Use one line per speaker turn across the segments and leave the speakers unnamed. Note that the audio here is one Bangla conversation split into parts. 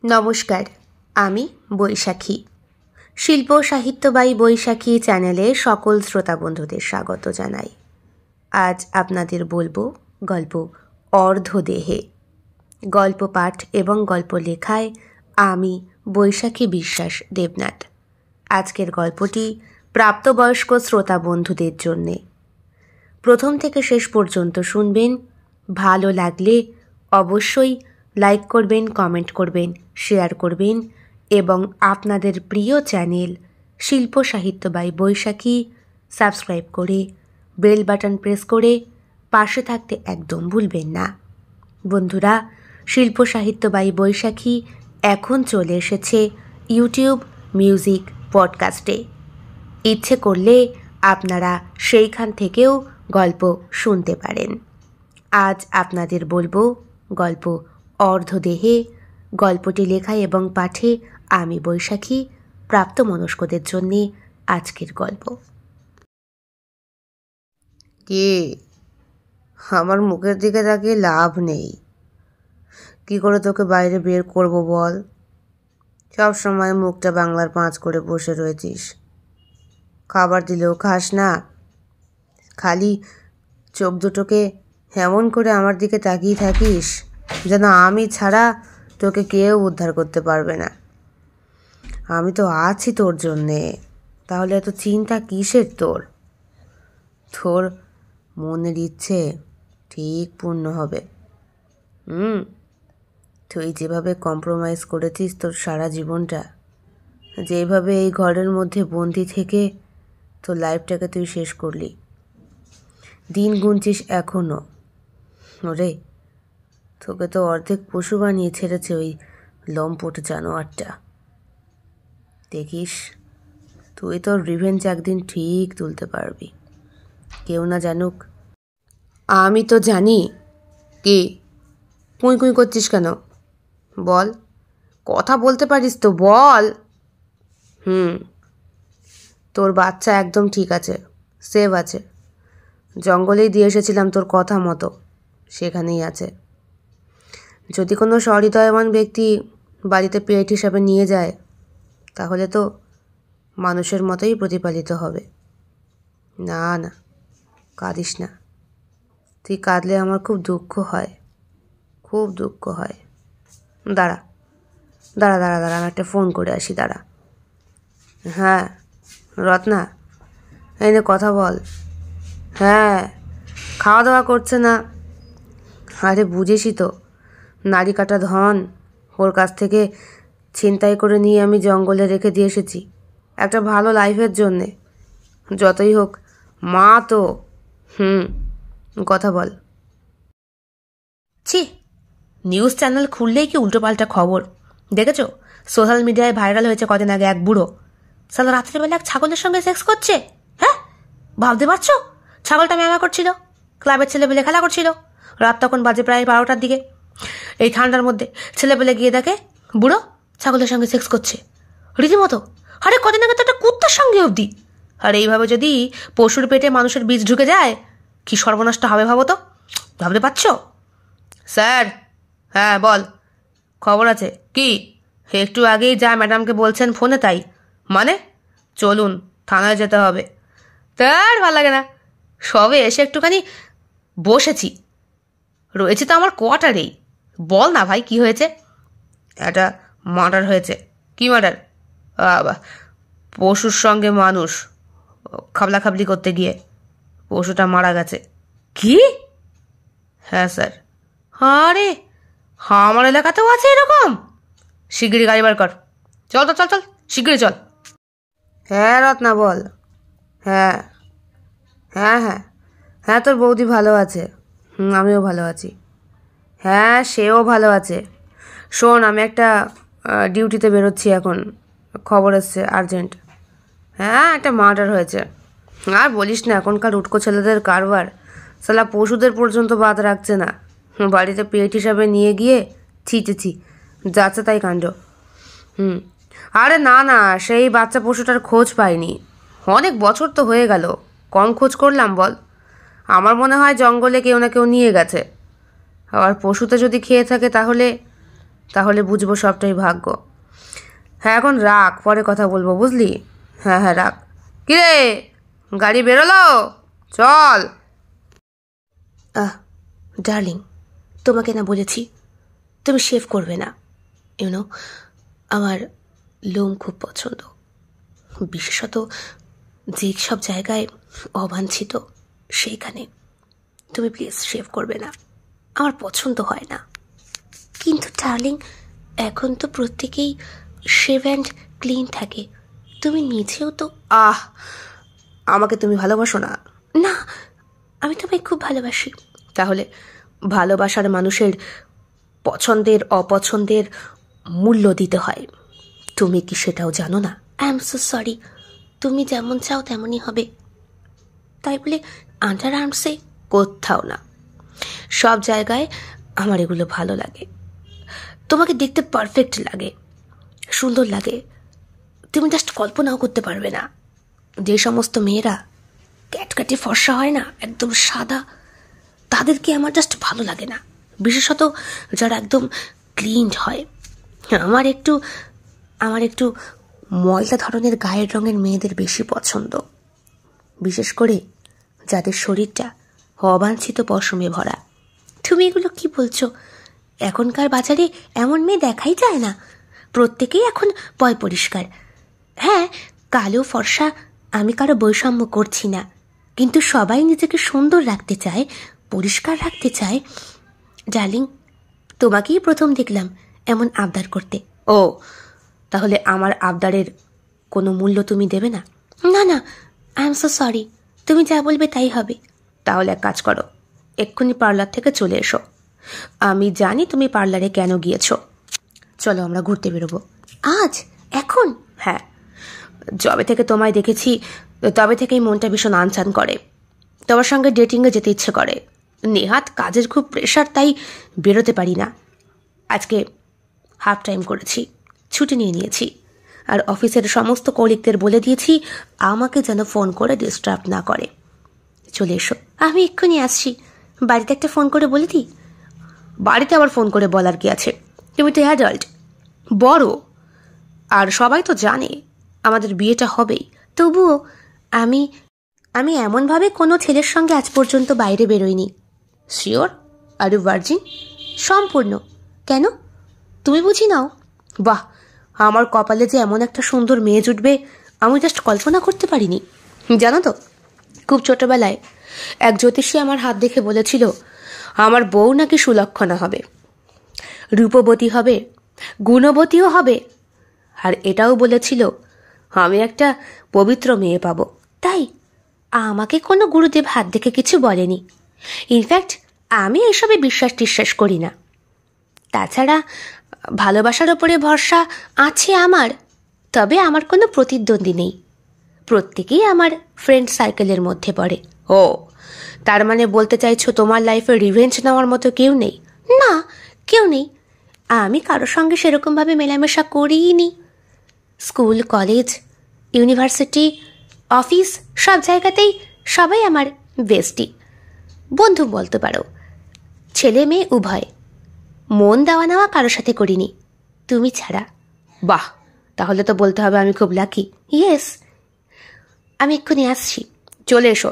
নমস্কার, আমি বৈশাখী। শিল্প সাহিত্য বাই বৈশাখী চ্যানেলে সকল শ্রোতা বন্ধুদের স্বাগত জানাই। আজ আপনাদের বলবো গল্প অর্ধদেহে। গল্প পাঠ এবং গল্প লেখায় আমি বৈশাখী বিশ্বাস দেবনাথ। আজকের গল্পটি প্রাপ্তবয়স্ক শ্রোতা বন্ধুদের জন্যে। প্রথম থেকে শেষ পর্যন্ত শুনবেন। ভালো লাগলে অবশ্যই লাইক করবেন, কমেন্ট করবেন, শেয়ার করবেন এবং আপনাদের প্রিয় চ্যানেল শিল্প সাহিত্য বাই বৈশাখী সাবস্ক্রাইব করে বেল বাটন প্রেস করে পাশে থাকতে একদম ভুলবেন না। বন্ধুরা, শিল্প সাহিত্য বাই বৈশাখী এখন চলে এসেছে ইউটিউব মিউজিক পডকাস্টে। ইচ্ছে করলে আপনারা সেইখান থেকেও গল্প শুনতে পারেন। আজ আপনাদের বলবো গল্প অর্ধদেহে। গল্পটি লেখা এবং পাঠে আমি বৈশাখী। প্রাপ্তমনস্কদের জন্যে আজকের গল্প।
কি আমার মুখের দিকে তাকিয়ে লাভ নেই। কি করে তোকে বাইরে বের করব বল? সব সময় মুখটা বাংলার পাঁচ করে বসে রয়েছিস। খাবার দিলেও খাস না, খালি চোখ দুটোকে এমন করে আমার দিকে তাকিয়ে থাকিস যেন আমি ছাড়া তোকে কেউ উদ্ধার করতে পারবে না। আমি তো আছি তোর জন্যে, তাহলে এত চিন্তা কিসের তোর? তোর মনের ইচ্ছে ঠিক পূর্ণ হবে। তুই যেভাবে কম্প্রোমাইজ করেছিস তোর সারা জীবনটা, যেভাবে এই ঘরের মধ্যে বন্দি থেকে তোর লাইফটাকে তুই শেষ করলি, দিন গুনছিস এখনও। ওরে, তোকে তো অর্ধেক পশু বানিয়ে ছেড়েছে ওই লম্পট জানোয়ারটা। দেখিস, তুই তোর রিভেঞ্জ একদিন ঠিক তুলতে পারবি। কেউ না জানুক।
আমি তো জানি। কি কুঁই কুঁই করছিস কেন? বল, কথা বলতে পারিস তো, বল। তোর বাচ্চা একদম ঠিক আছে, সেভ আছে। জঙ্গলেই দিয়ে এসেছিলাম তোর কথা মতো, সেখানেই আছে। যদি কোনো সহৃদয়বান ব্যক্তি বাড়িতে পেট হিসাবে নিয়ে যায়, তাহলে তো মানুষের মতোই প্রতিপালিত হবে। না না, কাঁদিস না। তুই কাঁদলে আমার খুব দুঃখ হয়, খুব দুঃখ হয়। দাঁড়া দাঁড়া দাঁড়া দাঁড়া, আমি একটা ফোন করে আসি, দাঁড়া।
হ্যাঁ রত্না, এই নে কথা বল। হ্যাঁ, খাওয়া দাওয়া করছে না। আরে বুঝিসই তো, নারী কাটা ধন ওর কাছ থেকে ছিনতাই করে নিয়ে আমি জঙ্গলে রেখে দিয়ে এসেছি একটা ভালো লাইফের জন্যে। যতই হোক মা তো। কথা বল।
ছি, নিউজ চ্যানেল খুললেই কি উল্টোপাল্টা খবর। দেখেছো, সোশ্যাল মিডিয়ায় ভাইরাল হয়েছে কদিন আগে এক বুড়ো সালা রাত্রিবেলা এক ছাগলের সঙ্গে সেক্স করছে। হ্যাঁ, ভাবতে পারছো? ছাগলটা ম্যামা করছিল, ক্লাবের ছেলেপেলে খেলা করছিল। রাত তখন বাজে প্রায় 12টার দিকে। এই ঠান্ডার মধ্যে ছেলেপেলে গিয়ে দেখে বুড়ো ছাগলের সঙ্গে সেক্স করছে রীতিমতো। আরে কদিন আগে তো একটা কুত্তার সঙ্গে অবধি। আর এইভাবে যদি পশুর পেটে মানুষের বীজ ঢুকে যায়, কি সর্বনাশটা হবে ভাবো তো। ভাবতে পারছো?
স্যার, হ্যাঁ বল, খবর আছে কি? একটু আগেই যা ম্যাডামকে বলছেন ফোনে তাই। মানে চলুন, থানায় যেতে হবে।
তার ভালো লাগে না, সবে এসে একটুখানি বসেছি, রয়েছে তো আমার কোয়ার্টারেই। বল না ভাই, কি হয়েছে?
একটা মার্ডার হয়েছে। কি মার্ডার? পশুর সঙ্গে মানুষ খাবলাখাবলি করতে গিয়ে পশুটা মারা গেছে।
কি?
হ্যাঁ স্যার।
আরে, আমার এলাকাতেও আছে এরকম?
শিগগিরই গাড়ি বার কর।
চল তো, চল চল, শিগগিরই চল।
হ্যাঁ রত্না বল। হ্যাঁ হ্যাঁ হ্যাঁ হ্যাঁ, তোর বৌদি ভালো আছে। আমিও ভালো আছি। হ্যাঁ, সেও ভালো আছে। শোন, আমি একটা ডিউটিতে বেরোচ্ছি এখন, খবর এসছে আর্জেন্ট। হ্যাঁ, একটা মার্ডার হয়েছে। আর বলিস না, এখনকার উটকো ছেলেদের কারবার, সালা পশুদের পর্যন্ত বাদ রাখছে না। বাড়িতে পেট হিসাবে নিয়ে গিয়ে ছি যাচ্ছে তাই কাণ্ড। আরে না না, সেই বাচ্চা পশুটার খোঁজ পাইনি। অনেক বছর তো হয়ে গেল, কম খোঁজ করলাম বল। আমার মনে হয় জঙ্গলে কেউ না কেউ নিয়ে গেছে। আবার পশুতে যদি খেয়ে থাকে তাহলে তাহলে বুঝবো সবটাই ভাগ্য। হ্যাঁ এখন রাখ, পরে কথা বলবো, বুঝলি? হ্যাঁ হ্যাঁ রাখ। কিরে, গাড়ি বেরোলো? চল।
ডার্লিং, তোমাকে না বলেছি তুমি শেভ করবে না। ইউনো, আমার লোম খুব পছন্দ, বিশেষত যে সব জায়গায় অবাঞ্ছিত সেইখানে। তুমি প্লিজ শেভ করবে না, আমার পছন্দ হয় না। কিন্তু ডার্লিং, এখন তো প্রত্যেকেই শেভ অ্যান্ড ক্লিন থাকে, তুমি নিজেও তো।
আমাকে তুমি ভালোবাসো না?
না, আমি তোমায় খুব ভালোবাসি।
তাহলে ভালোবাসার মানুষের পছন্দের অপছন্দের মূল্য দিতে হয়, তুমি কি সেটাও জানো না?
আই এম সো সরি, তুমি যেমন চাও তেমনই হবে। তাই বলে আন্ডার আর্মসে?
কোথাও না, সব জায়গায় আমার এগুলো ভালো লাগে। তোমাকে দেখতে পারফেক্ট লাগে, সুন্দর লাগে। তুমি জাস্ট কল্পনাও করতে পারবে না যে সমস্ত মেয়েরা ক্যাটকাটে ফর্সা হয় না, একদম সাদা, তাদেরকে আমার জাস্ট ভালো লাগে না। বিশেষত যারা একদম ক্লিনড হয়। আমার একটু ময়লা ধরনের গায়ের রঙের মেয়েদের বেশি পছন্দ, বিশেষ করে যাদের শরীরটা অবাঞ্ছিত পশমে ভরা।
তুমি এগুলো কি বলছো? এখনকার বাজারে এমন মেয়ে দেখাই যায় না, প্রত্যেকেই এখন পয় পরিষ্কার। হ্যাঁ, কালো ফর্সা আমি কারো বৈষম্য করছি না, কিন্তু সবাই নিজেকে সুন্দর রাখতে চায়, পরিষ্কার রাখতে চায়। ডার্লিং, তোমাকেই প্রথম দেখলাম এমন আবদার করতে।
ও, তাহলে আমার আবদারের কোনো মূল্য তুমি দেবে না?
না না, আই এম সো সরি, তুমি যা বলবে তাই হবে।
তাহলে এক কাজ করো, এক্ষুনি পার্লার থেকে চলে এসো। আমি জানি তুমি পার্লারে কেন গিয়েছো। চলো আমরা ঘুরতে বেরোবো।
আজ? এখন?
হ্যাঁ, যবে থেকে তোমায় দেখেছি তবে থেকেই মনটা ভীষণ আনচান করে, তোমার সঙ্গে ডেটিংয়ে যেতে ইচ্ছে করে। নেহাত কাজের খুব প্রেশার, তাই বেরোতে পারি না। আজকে হাফ টাইম করেছি, ছুটি নিয়ে নিয়েছি, আর অফিসের সমস্ত কলিগদের বলে দিয়েছি আমাকে যেন ফোন করে ডিস্টার্ব না করে। চলে এসো।
আমি এক্ষুনি আসছি। বাড়িতে একটা ফোন করে বলে দিই?
বাড়িতে আবার ফোন করে বলার কি আছে? তুমি তো অ্যাডাল্ট, বড়, আর সবাই তো জানে আমাদের বিয়েটা হবেই।
তবুও আমি এমনভাবে কোনো ছেলের সঙ্গে আজ পর্যন্ত বাইরে বেরোইনি।
শিওর? Are you virgin?
সম্পূর্ণ। কেন, তুমি বুঝি নাও?
বাহ, আমার কপালে যে এমন একটা সুন্দর মেয়ে জুটবে আমি জাস্ট কল্পনা করতে পারিনি। জানো তো, খুব ছোটবেলায় এক জ্যোতিষী আমার হাত দেখে বলেছিল আমার বউ নাকি সুলক্ষণা হবে, রূপবতী হবে, গুণবতীও হবে, আর এটাও বলেছিল আমি একটা পবিত্র মেয়ে পাবো।
তাই? আমাকে কোনো গুরুদেব হাত দেখে কিছু বলেনি। ইনফ্যাক্ট আমি এসবে বিশ্বাস করি না। তাছাড়া ভালোবাসার ওপরে ভরসা আছে আমার, তবে আমার কোনো প্রতিদ্বন্দ্বী নেই। প্রত্যেকেই আমার ফ্রেন্ড সার্কেলের মধ্যে পড়ে।
ও, তার মানে বলতে চাইছো তোমার লাইফে রিভেঞ্জ নেওয়ার মতো কেউ নেই?
না, কেউ নেই। আমি কারোর সঙ্গে সেরকমভাবে মেলামেশা করিনি। স্কুল, কলেজ, ইউনিভার্সিটি, অফিস, সব জায়গাতেই সবাই আমার বেস্টি, বন্ধু বলতে পারো। ছেলে মেয়ে উভয়, মন দেওয়া নেওয়া কারোর সাথে করিনি, তুমি ছাড়া।
বাহ, তাহলে তো বলতে হবে আমি খুব লাকি।
ইয়েস, আমি এক্ষুনি আসছি।
চলে এসো।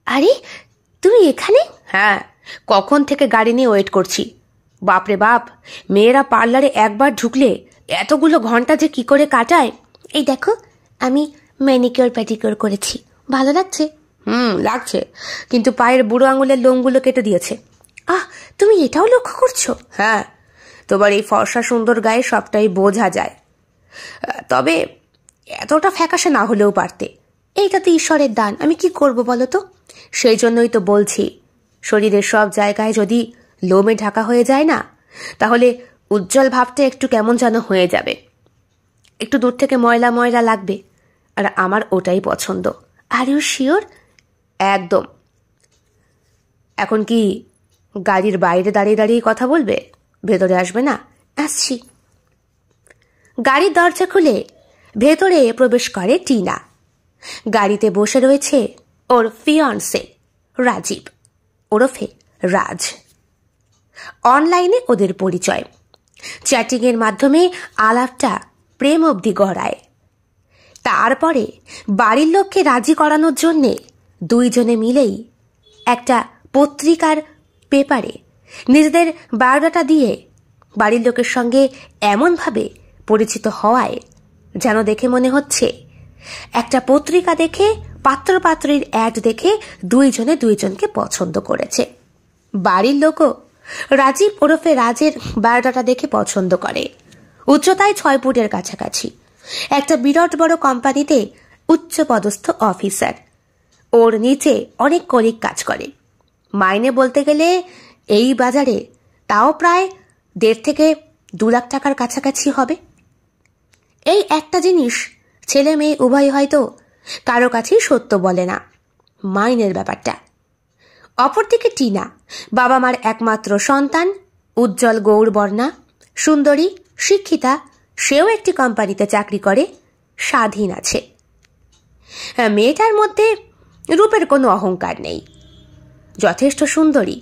আরে, তুমি এখানে?
হ্যাঁ, কখন থেকে গাড়ি নিয়ে ওয়েট করছি। বাপরে বাপ, মেয়েরা পার্লারে একবার ঢুকলে এতগুলো ঘন্টা যে কি করে কাটায়।
এই দেখো, আমি ম্যানিকিওর প্যাডিকিওর করেছি, ভালো লাগছে?
লাগছে, কিন্তু পায়ের বুড়ো আঙুলের লোমগুলো কেটে দিয়েছে।
তুমি এটাও লক্ষ্য করছো?
হ্যাঁ, তোমার এই ফর্সা সুন্দর গায়ে সবটাই বোঝা যায়। তবে এতটা ফ্যাকাশে না হলেও পারতে।
এইটা তো ঈশ্বরের দান, আমি কি করব বলো তো?
সেই জন্যই তো বলছি, শরীরের সব জায়গায় যদি লোমে ঢাকা হয়ে যায় না, তাহলে উজ্জ্বল ভাবটা একটু কেমন যেন হয়ে যাবে, একটু দূর থেকে ময়লা ময়লা লাগবে, আর আমার ওটাই পছন্দ।
Are you sure?
একদম। এখন কি গাড়ির বাইরে দাঁড়িয়ে দাঁড়িয়ে কথা বলবে? ভেতরে আসবে না?
আসছি।
গাড়ির দরজা খুলে ভেতরে প্রবেশ করে টিনা। গাড়িতে বসে রয়েছে ওর ফিয়ন্সে রাজীব, ওরফে রাজ। অনলাইনে ওদের পরিচয়।
চ্যাটিংয়ের মাধ্যমে আলাপটা প্রেম অবধি গড়ায়। তারপরে বাড়ির লোককে রাজি করানোর জন্যে দুইজনে মিলেই একটা পত্রিকার পেপারে নিজেদের বায়োডাটা দিয়ে বাড়ির লোকের সঙ্গে এমনভাবে পরিচিত হওয়ায় যেন দেখে মনে হচ্ছে একটা পত্রিকা দেখে পাত্রপাত্রীর অ্যাড দেখে দুইজনে দুইজনকে পছন্দ করেছে। বাড়ির লোকও রাজীব ওরফে রাজের বায়োডাটা দেখে পছন্দ করে। উচ্চতায় 6 ফুটের কাছাকাছি, একটা বিরাট বড় কোম্পানিতে উচ্চপদস্থ অফিসার। ওর নিচে অনেক কলিগ কাজ করে। মাইনে বলতে গেলে এই বাজারে তাও প্রায় 1.5 থেকে 2 লাখ টাকার কাছাকাছি হবে। এই একটা জিনিস ছেলে মেয়ে উভয় হয়তো কারো কাছেই সত্য বলে না, মাইনের ব্যাপারটা। অপরদিকে টিনা, বাবা মার একমাত্র সন্তান, উজ্জ্বল গৌরবর্ণা, সুন্দরী, শিক্ষিতা, সেও একটি কোম্পানিতে চাকরি করে, স্বাধীন আছে। মেয়েটার মধ্যে রূপের কোনো অহংকার নেই, যথেষ্ট সুন্দরী।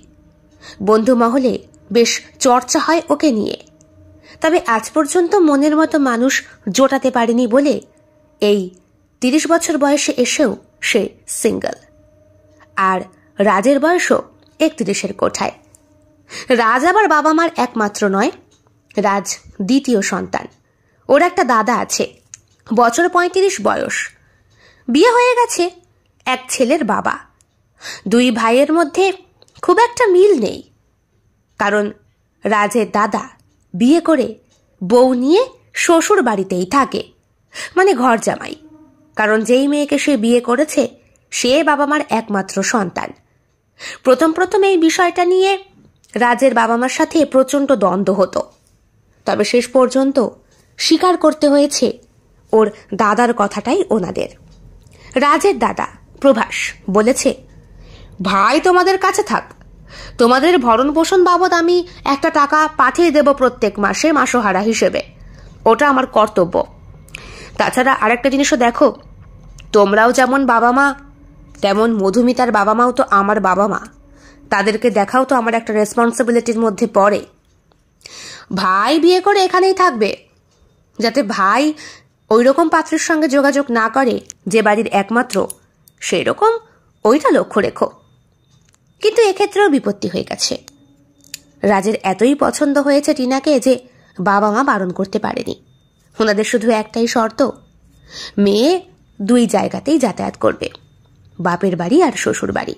বন্ধু মহলে বেশ চর্চা হয় ওকে নিয়ে। তবে আজ পর্যন্ত মনের মতো মানুষ জোটাতে পারেনি বলে এই 30 বছর বয়সে এসেও সে সিঙ্গল। আর রাজের বয়সও 31-এর কোঠায়। রাজ আবার বাবা মার একমাত্র নয়, রাজ দ্বিতীয় সন্তান। ওর একটা দাদা আছে, বছর 35 বয়স, বিয়ে হয়ে গেছে, এক ছেলের বাবা। 2 ভাইয়ের মধ্যে খুব একটা মিল নেই, কারণ রাজের দাদা বিয়ে করে বউ নিয়ে শ্বশুর বাড়িতেই থাকে, মানে ঘর জামাই। কারণ যেই মেয়েকে সে বিয়ে করেছে সে বাবা মার একমাত্র সন্তান। প্রথম এই বিষয়টা নিয়ে রাজের বাবা মার সাথে প্রচণ্ড দ্বন্দ্ব হতো, তবে শেষ পর্যন্ত স্বীকার করতে হয়েছে ওর দাদার কথাটাই ওনাদের। রাজের দাদা প্রভাস বলেছে, ভাই তোমাদের কাছে থাক, তোমাদের ভরণ পোষণ বাবদ আমি একটা টাকা পাঠিয়ে দেব প্রত্যেক মাসে মাসোহারা হিসেবে, ওটা আমার কর্তব্য। তাছাড়া আরেকটা জিনিসও দেখো, তোমরাও যেমন বাবা মা তেমন মধুমিতার বাবা মাও তো আমার বাবা মা, তাদেরকে দেখাও তো আমার একটা রেসপন্সিবিলিটির মধ্যে পড়ে। ভাই বিয়ে করে এখানেই থাকবে, যাতে ভাই ওই রকম পাত্রের সঙ্গে যোগাযোগ না করে যে বাড়ির একমাত্র, সেই রকম ওইটা লক্ষ্য রেখো। কিন্তু এক্ষেত্রেও বিপত্তি হয়ে গেছে। রাজের এতই পছন্দ হয়েছে টিনাকে যে বাবা মা বারণ করতে পারেনি। ওনাদের শুধু একটাই শর্ত, মেয়ে 2 জায়গাতেই যাতায়াত করবে, বাপের বাড়ি আর শ্বশুর বাড়ি।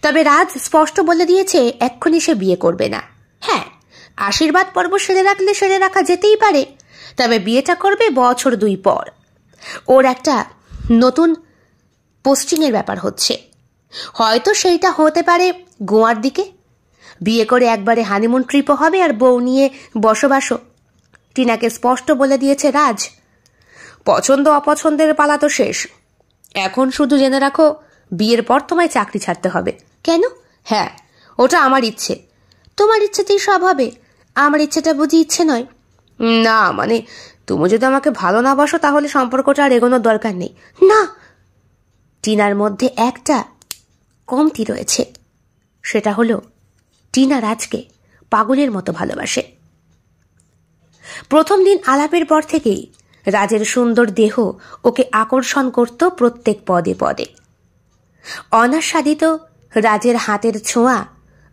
তবে রাজ স্পষ্ট বলে দিয়েছে এক্ষুনি সে বিয়ে করবে না। হ্যাঁ, আশীর্বাদ পর্ব সেরে রাখলে সেরে রাখা যেতেই পারে, তবে বিয়েটা করবে বছর 2 পর। ওর একটা নতুন পোস্টিংয়ের ব্যাপার হচ্ছে, হয়তো সেইটা হতে পারে গোয়ার দিকে। বিয়ে করে একবারে হানিমুন ট্রিপও হবে আর বউ নিয়ে বসবাসও। টিনাকে স্পষ্ট বলে দিয়েছে রাজ, পছন্দ অপছন্দের পালা তো শেষ, এখন শুধু জেনে রাখো বিয়ের পর তোমায় চাকরি ছাড়তে হবে। কেন? হ্যাঁ, ওটা আমার ইচ্ছে। তোমার ইচ্ছেতেই সব হবে, আমার ইচ্ছেটা বুঝি ইচ্ছে নয়? না, মানে তুমি যদি আমাকে ভালো না বাসো তাহলে সম্পর্কটা আর এগোনোর দরকার নেই। না, টিনার মধ্যে একটা কমতি রয়েছে, সেটা হলো টিনা রাজকে পাগলের মতো ভালোবাসে। প্রথম দিন আলাপের পর থেকেই রাজের সুন্দর দেহ ওকে আকর্ষণ করত প্রত্যেক পদে পদে। অনাস্বাদিত রাজের হাতের ছোঁয়া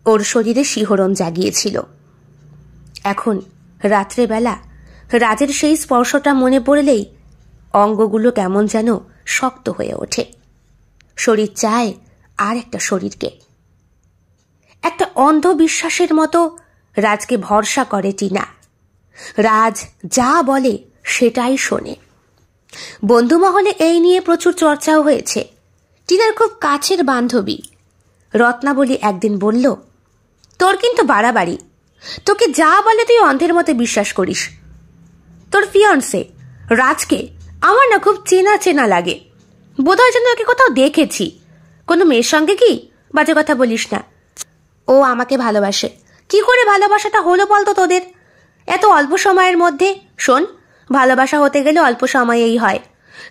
ওর শরীরে শিহরণ জাগিয়েছিল। এখন রাত্রেবেলা রাজের সেই স্পর্শটা মনে পড়লেই অঙ্গগুলো কেমন যেন শক্ত হয়ে ওঠে। শরীর চায় আর একটা শরীরকে। একটা অন্ধবিশ্বাসের মতো রাজকে ভরসা করে টিনা। রাজ যা বলে সেটাই শোনে। বন্ধুমহলে এই নিয়ে প্রচুর চর্চাও হয়েছে। টিনার খুব কাছের বান্ধবী রত্নাবলী একদিন বলল, তোর কিন্তু বাড়াবাড়ি, তোকে যা বলে তুই অন্ধের মতো বিশ্বাস করিস। তোর ফিয়ন্সে রাজকে আমার না খুব চেনা চেনা লাগে, বোধহয় যেন ওকে কোথাও দেখেছি। কোনো মেয়ের সঙ্গে কি বাজে কথা বলিস না, ও আমাকে ভালোবাসে। কি করে ভালোবাসাটা হলো বলতো তোদের এত অল্প সময়ের মধ্যে? শোন, ভালোবাসা হতে গেলে অল্প সময়েই হয়,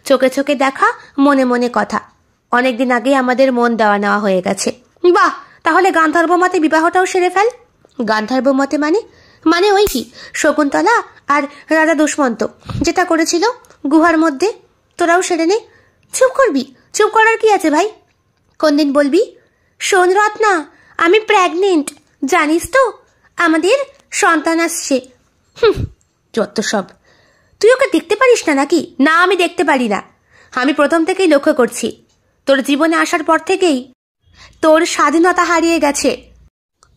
চোখে চোখে দেখা, মনে মনে কথা। অনেকদিন আগেই আমাদের মন দেওয়া নেওয়া হয়ে গেছে। বাহ, তাহলে গান্ধার্ব মতে বিবাহটাও সেরে ফেল। গান্ধার্ব মতে মানে মানে ওই কি শকুন্তলা আর রাজা দুষ্মন্ত যেটা করেছিল গুহার মধ্যে, তোরাও সেরে নে। চুপ করবি? চুপ করার কি আছে ভাই? কোন দিন বলবি? শোন রত্না, আমি প্রেগনেন্ট, জানিস তো? আমাদের সন্তান আসছে। যত সব। তুই ওকে দেখতে পারিস না নাকি? না, আমি দেখতে পারি না। আমি প্রথম থেকেই লক্ষ্য করছি, তোর জীবনে আসার পর থেকেই তোর স্বাধীনতা হারিয়ে গেছে।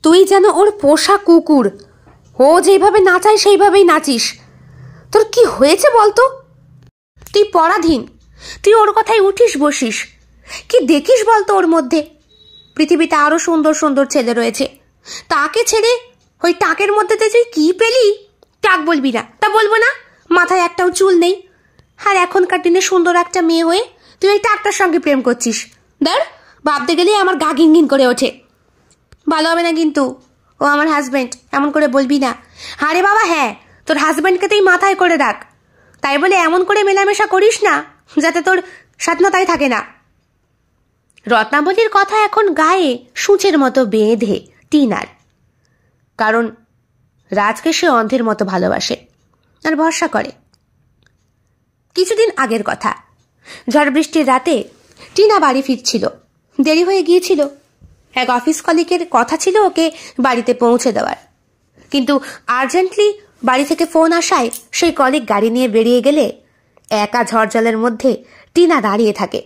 তুই যেন ওর পোষা কুকুর। ও যেভাবে নাচায় সেইভাবেই নাচিস। তোর কি হয়েছে বলতো? তুই পরাধীন। তুই ওর কথায় উঠিস বসিস। কি দেখিস বলতো ওর মধ্যে? পৃথিবীতে আরো সুন্দর সুন্দর ছেলে রয়েছে, তাকে ছেড়ে ওই টাকের মধ্যে তুই কি পেলি? টাক বলবি না? তা বলবো না, মাথায় একটাও চুল নেই। আর এখনকার দিনে সুন্দর একটা মেয়ে হয়ে তুই ওই টাকটার সঙ্গে প্রেম করছিস। দাঁড়, ভাবতে গেলেই আমার গা ঘিন করে ওঠে। ভালো হবে না কিন্তু। ও আমার হাজব্যান্ড, এমন করে বলবি না। আরে বাবা হ্যাঁ, তোর হাজব্যান্ডকে তুই মাথায় করে রাখ। তাই বলে এমন করে মেলামেশা করিস না যাতে তোর স্বাধীনতাই থাকে না। রত্নাবলীর কথা এখন গায়ে সূচের মতো বেঁধে টিনার, কারণ রাজকে সে অন্ধের মতো ভালোবাসে আর ভরসা করে। কিছুদিন আগের কথা, ঝড় বৃষ্টির রাতে টিনা বাড়ি ফিরছিল। দেরি হয়ে গিয়েছিল। এক অফিস কলিগের কথা ছিল ওকে বাড়িতে পৌঁছে দেওয়ার, কিন্তু আর্জেন্টলি বাড়ি থেকে ফোন আসায় সেই কলিগ গাড়ি নিয়ে বেরিয়ে গেলে একা ঝড় জলের মধ্যে টিনা দাঁড়িয়ে থাকে।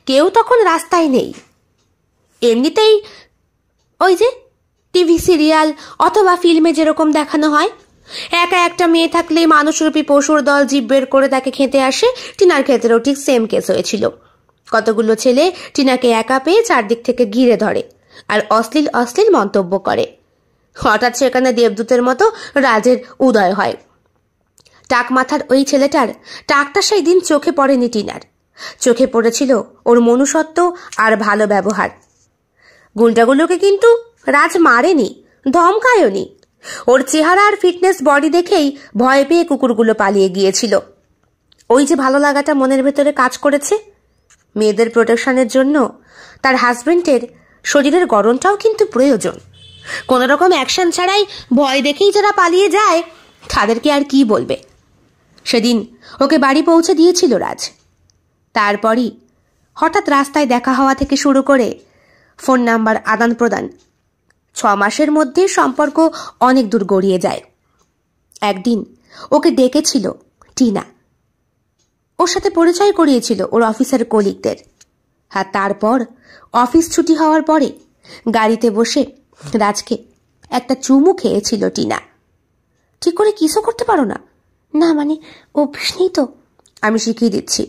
কেউ তখন রাস্তায় নেই। এমনিতেই ওই যে টিভি সিরিয়াল অথবা ফিল্মে যেরকম দেখানো হয়, একা একটা মেয়ে থাকলে মানুষরূপী পশুর দল জীব বের করে তাকে খেতে আসে, টিনার ক্ষেত্রেও ঠিক সেম কেস হয়েছিল। কতগুলো ছেলে টিনাকে একা পেয়ে চারদিক থেকে ঘিরে ধরে আর অশ্লীল অশ্লীল মন্তব্য করে। হঠাৎ সেখানে দেবদূতের মতো রাজের উদয় হয়। টাক মাথার ওই ছেলেটার টাকটা সেই দিন চোখে পড়েনি টিনার। চোখে পড়েছিল ওর মনুষ্যত্ব আর ভালো ব্যবহার। গুলটাগুলোকে কিন্তু রাজ মারেনি, ধমকায়নি। ওর চেহারা আর ফিটনেস বডি দেখেই ভয় পেয়ে কুকুরগুলো পালিয়ে গিয়েছিল। ওই যে ভালো লাগাটা মনের ভেতরে কাজ করেছে, মেয়েদের প্রোটেকশনের জন্য তার হাজবেন্ডের শরীরের গড়নটাও কিন্তু প্রয়োজন। কোনো রকম অ্যাকশন ছাড়াই ভয় দেখেই যারা পালিয়ে যায় তাদেরকে আর কি বলবে। সেদিন ওকে বাড়ি পৌঁছে দিয়েছিল রাজ। তারপরই হঠাৎ রাস্তায় দেখা হওয়া থেকে শুরু করে ফোন নাম্বার আদান প্রদান, 6 মাসের মধ্যে সম্পর্ক অনেক দূর গড়িয়ে যায়। একদিন ওকে ডেকেছিল টিনা, ওর সাথে পরিচয় করিয়েছিল ওর অফিসের কলিগদের। আর তারপর অফিস ছুটি হওয়ার পরে গাড়িতে বসে রাজকে একটা চুমু খেয়েছিল টিনা। ঠিক করে কিসও করতে পারো না? না মানে অভ্যেস নেই তো। আমি শিখিয়ে দিচ্ছি।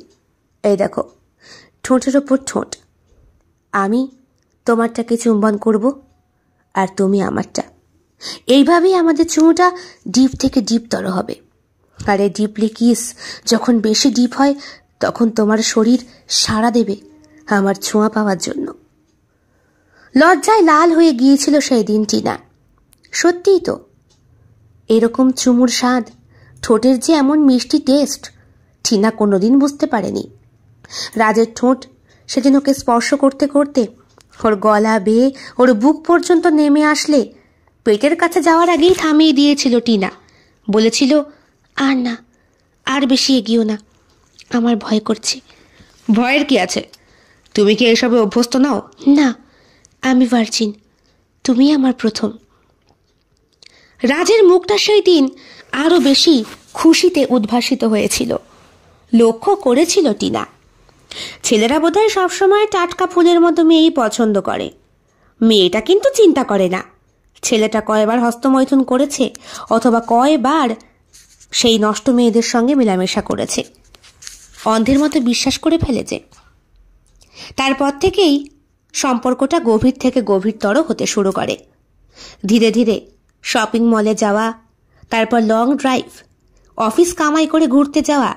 এই দেখো, ঠোঁটের ওপর ঠোঁট। আমি তোমারটাকে চুম্বন করব আর তুমি আমারটা। এইভাবেই আমাদের চুমুটা ডিপ থেকে ডিপতর হবে। আর এই ডিপলি কিস যখন বেশি ডিপ হয় তখন তোমার শরীর সাড়া দেবে আমার ছোঁয়া পাওয়ার জন্য। লজ্জায় লাল হয়ে গিয়েছিল সেই দিন টিনা। সত্যিই তো, এরকম চুমুর স্বাদ, ঠোঁটের যে এমন মিষ্টি টেস্ট টিনা কোনোদিন বুঝতে পারেনি। রাজের ঠোঁট সেদিন ওকে স্পর্শ করতে করতে ওর গলা বেয়ে ওর বুক পর্যন্ত নেমে আসলে পেটের কাছে যাওয়ার আগেই থামিয়ে দিয়েছিল টিনা। বলেছিল, আর না, আর বেশি এগিয়েও না, আমার ভয় করছে। ভয়ের কি আছে? তুমি কি এসবে অভ্যস্ত নাও? না, আমি ভার্জিন, তুমি আমার প্রথম। রাজের মুখটা সেই দিন আরো বেশি খুশিতে উদ্ভাসিত হয়েছিল। লক্ষ্য করেছিল টিনা, ছেলেরা বোধহয় সবসময় টাটকা ফুলের মতো মেয়েই পছন্দ করে। মেয়েটা কিন্তু চিন্তা করে না ছেলেটা কয়বার হস্তমৈথুন করেছে অথবা কয়বার সেই নষ্ট মেয়েদের সঙ্গে মেলামেশা করেছে। অন্ধের মতো বিশ্বাস করে ফেলেছে। তারপর থেকেই সম্পর্কটা গভীর থেকে গভীরতর হতে শুরু করে। ধীরে ধীরে শপিং মলে যাওয়া, তারপর লং ড্রাইভ, অফিস কামাই করে ঘুরতে যাওয়া,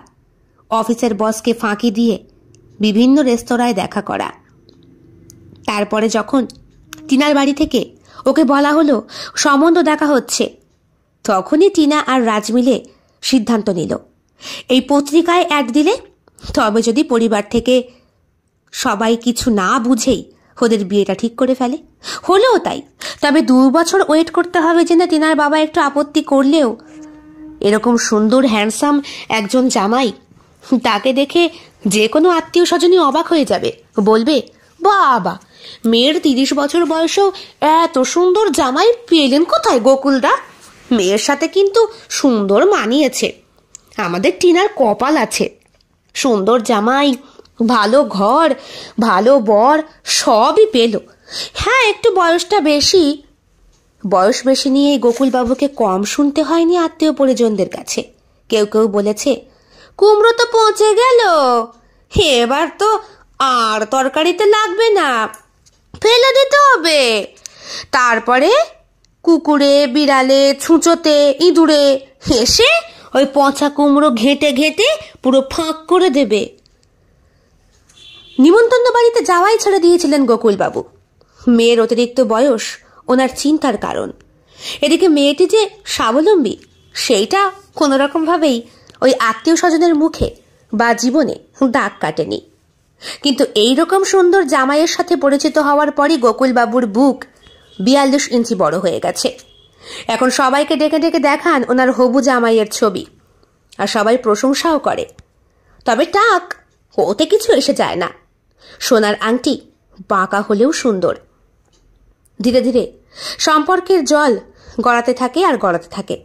অফিসের বসকে ফাঁকি দিয়ে বিভিন্ন রেস্তোরাঁয় দেখা করা। তারপরে যখন টিনার বাড়ি থেকে ওকে বলা হলো সম্বন্ধ দেখা হচ্ছে, তখনই টিনা আর রাজ মিলে সিদ্ধান্ত নিল এই পত্রিকায় অ্যাড দিলে তবে যদি পরিবার থেকে সবাই কিছু না বুঝেই ওদের বিয়েটা ঠিক করে ফেলে। হলেও তাই, তবে 2 বছর ওয়েট করতে হবে জেনে টিনার বাবা একটু আপত্তি করলেও এরকম সুন্দর হ্যান্ডসাম একজন জামাই, তাকে দেখে যে কোনো আত্মীয় স্বজনই অবাক হয়ে যাবে, বলবে বাবা, মেয়ের 30 বছর বয়সেও এত সুন্দর জামাই পেলেন কোথায় গোকুলদা? মেয়ের সাথে কিন্তু সুন্দর মানিয়েছে, আমাদের টিনার কপাল আছে। সুন্দর জামাই, ভালো ঘর, ভালো বর, সবই পেল। হ্যাঁ, একটু বয়সটা বেশি। বয়স বেশি নিয়ে গোকুলবাবুকে কম শুনতে হয়নি আত্মীয় পরিজনদের কাছে। কেউ কেউ বলেছে, কুমড়ো তো পৌঁছে গেল, এবার তো আর তরকারিতে লাগবে না, ফেলে দিতে হবে। তারপরে কুকুরে, বিড়ালে, ছুঁচোতে, ইঁদুরে এসে ওই পচা কুমড়ো ঘেঁটে ঘেঁটে পুরো ফাঁক করে দেবে। নিমন্ত্রণ বাড়িতে যাওয়াই ছেড়ে দিয়েছিলেন গোকুলবাবু। মেয়ের অতিরিক্ত বয়স ওনার চিন্তার কারণ। এদিকে মেয়েটি যে স্বাবলম্বী, সেইটা কোনোরকমভাবেই ওই আত্মীয় স্বজনের মুখে বা জীবনে দাগ কাটেনি। কিন্তু এইরকম সুন্দর জামাইয়ের সাথে পরিচিত হওয়ার পরই গোকুলবাবুর বুক 42 ইঞ্চি বড় হয়ে গেছে। এখন সবাইকে ডেকে ডেকে দেখান ওনার হবু জামাইয়ের ছবি, আর সবাই প্রশংসাও করে। তবে টাক ওতে কিছু এসে যায় না। সোনার আংটি বাঁকা হলেও সুন্দর। ধীরে ধীরে সম্পর্কের জল গড়াতে থাকে আর গড়াতে থাকে।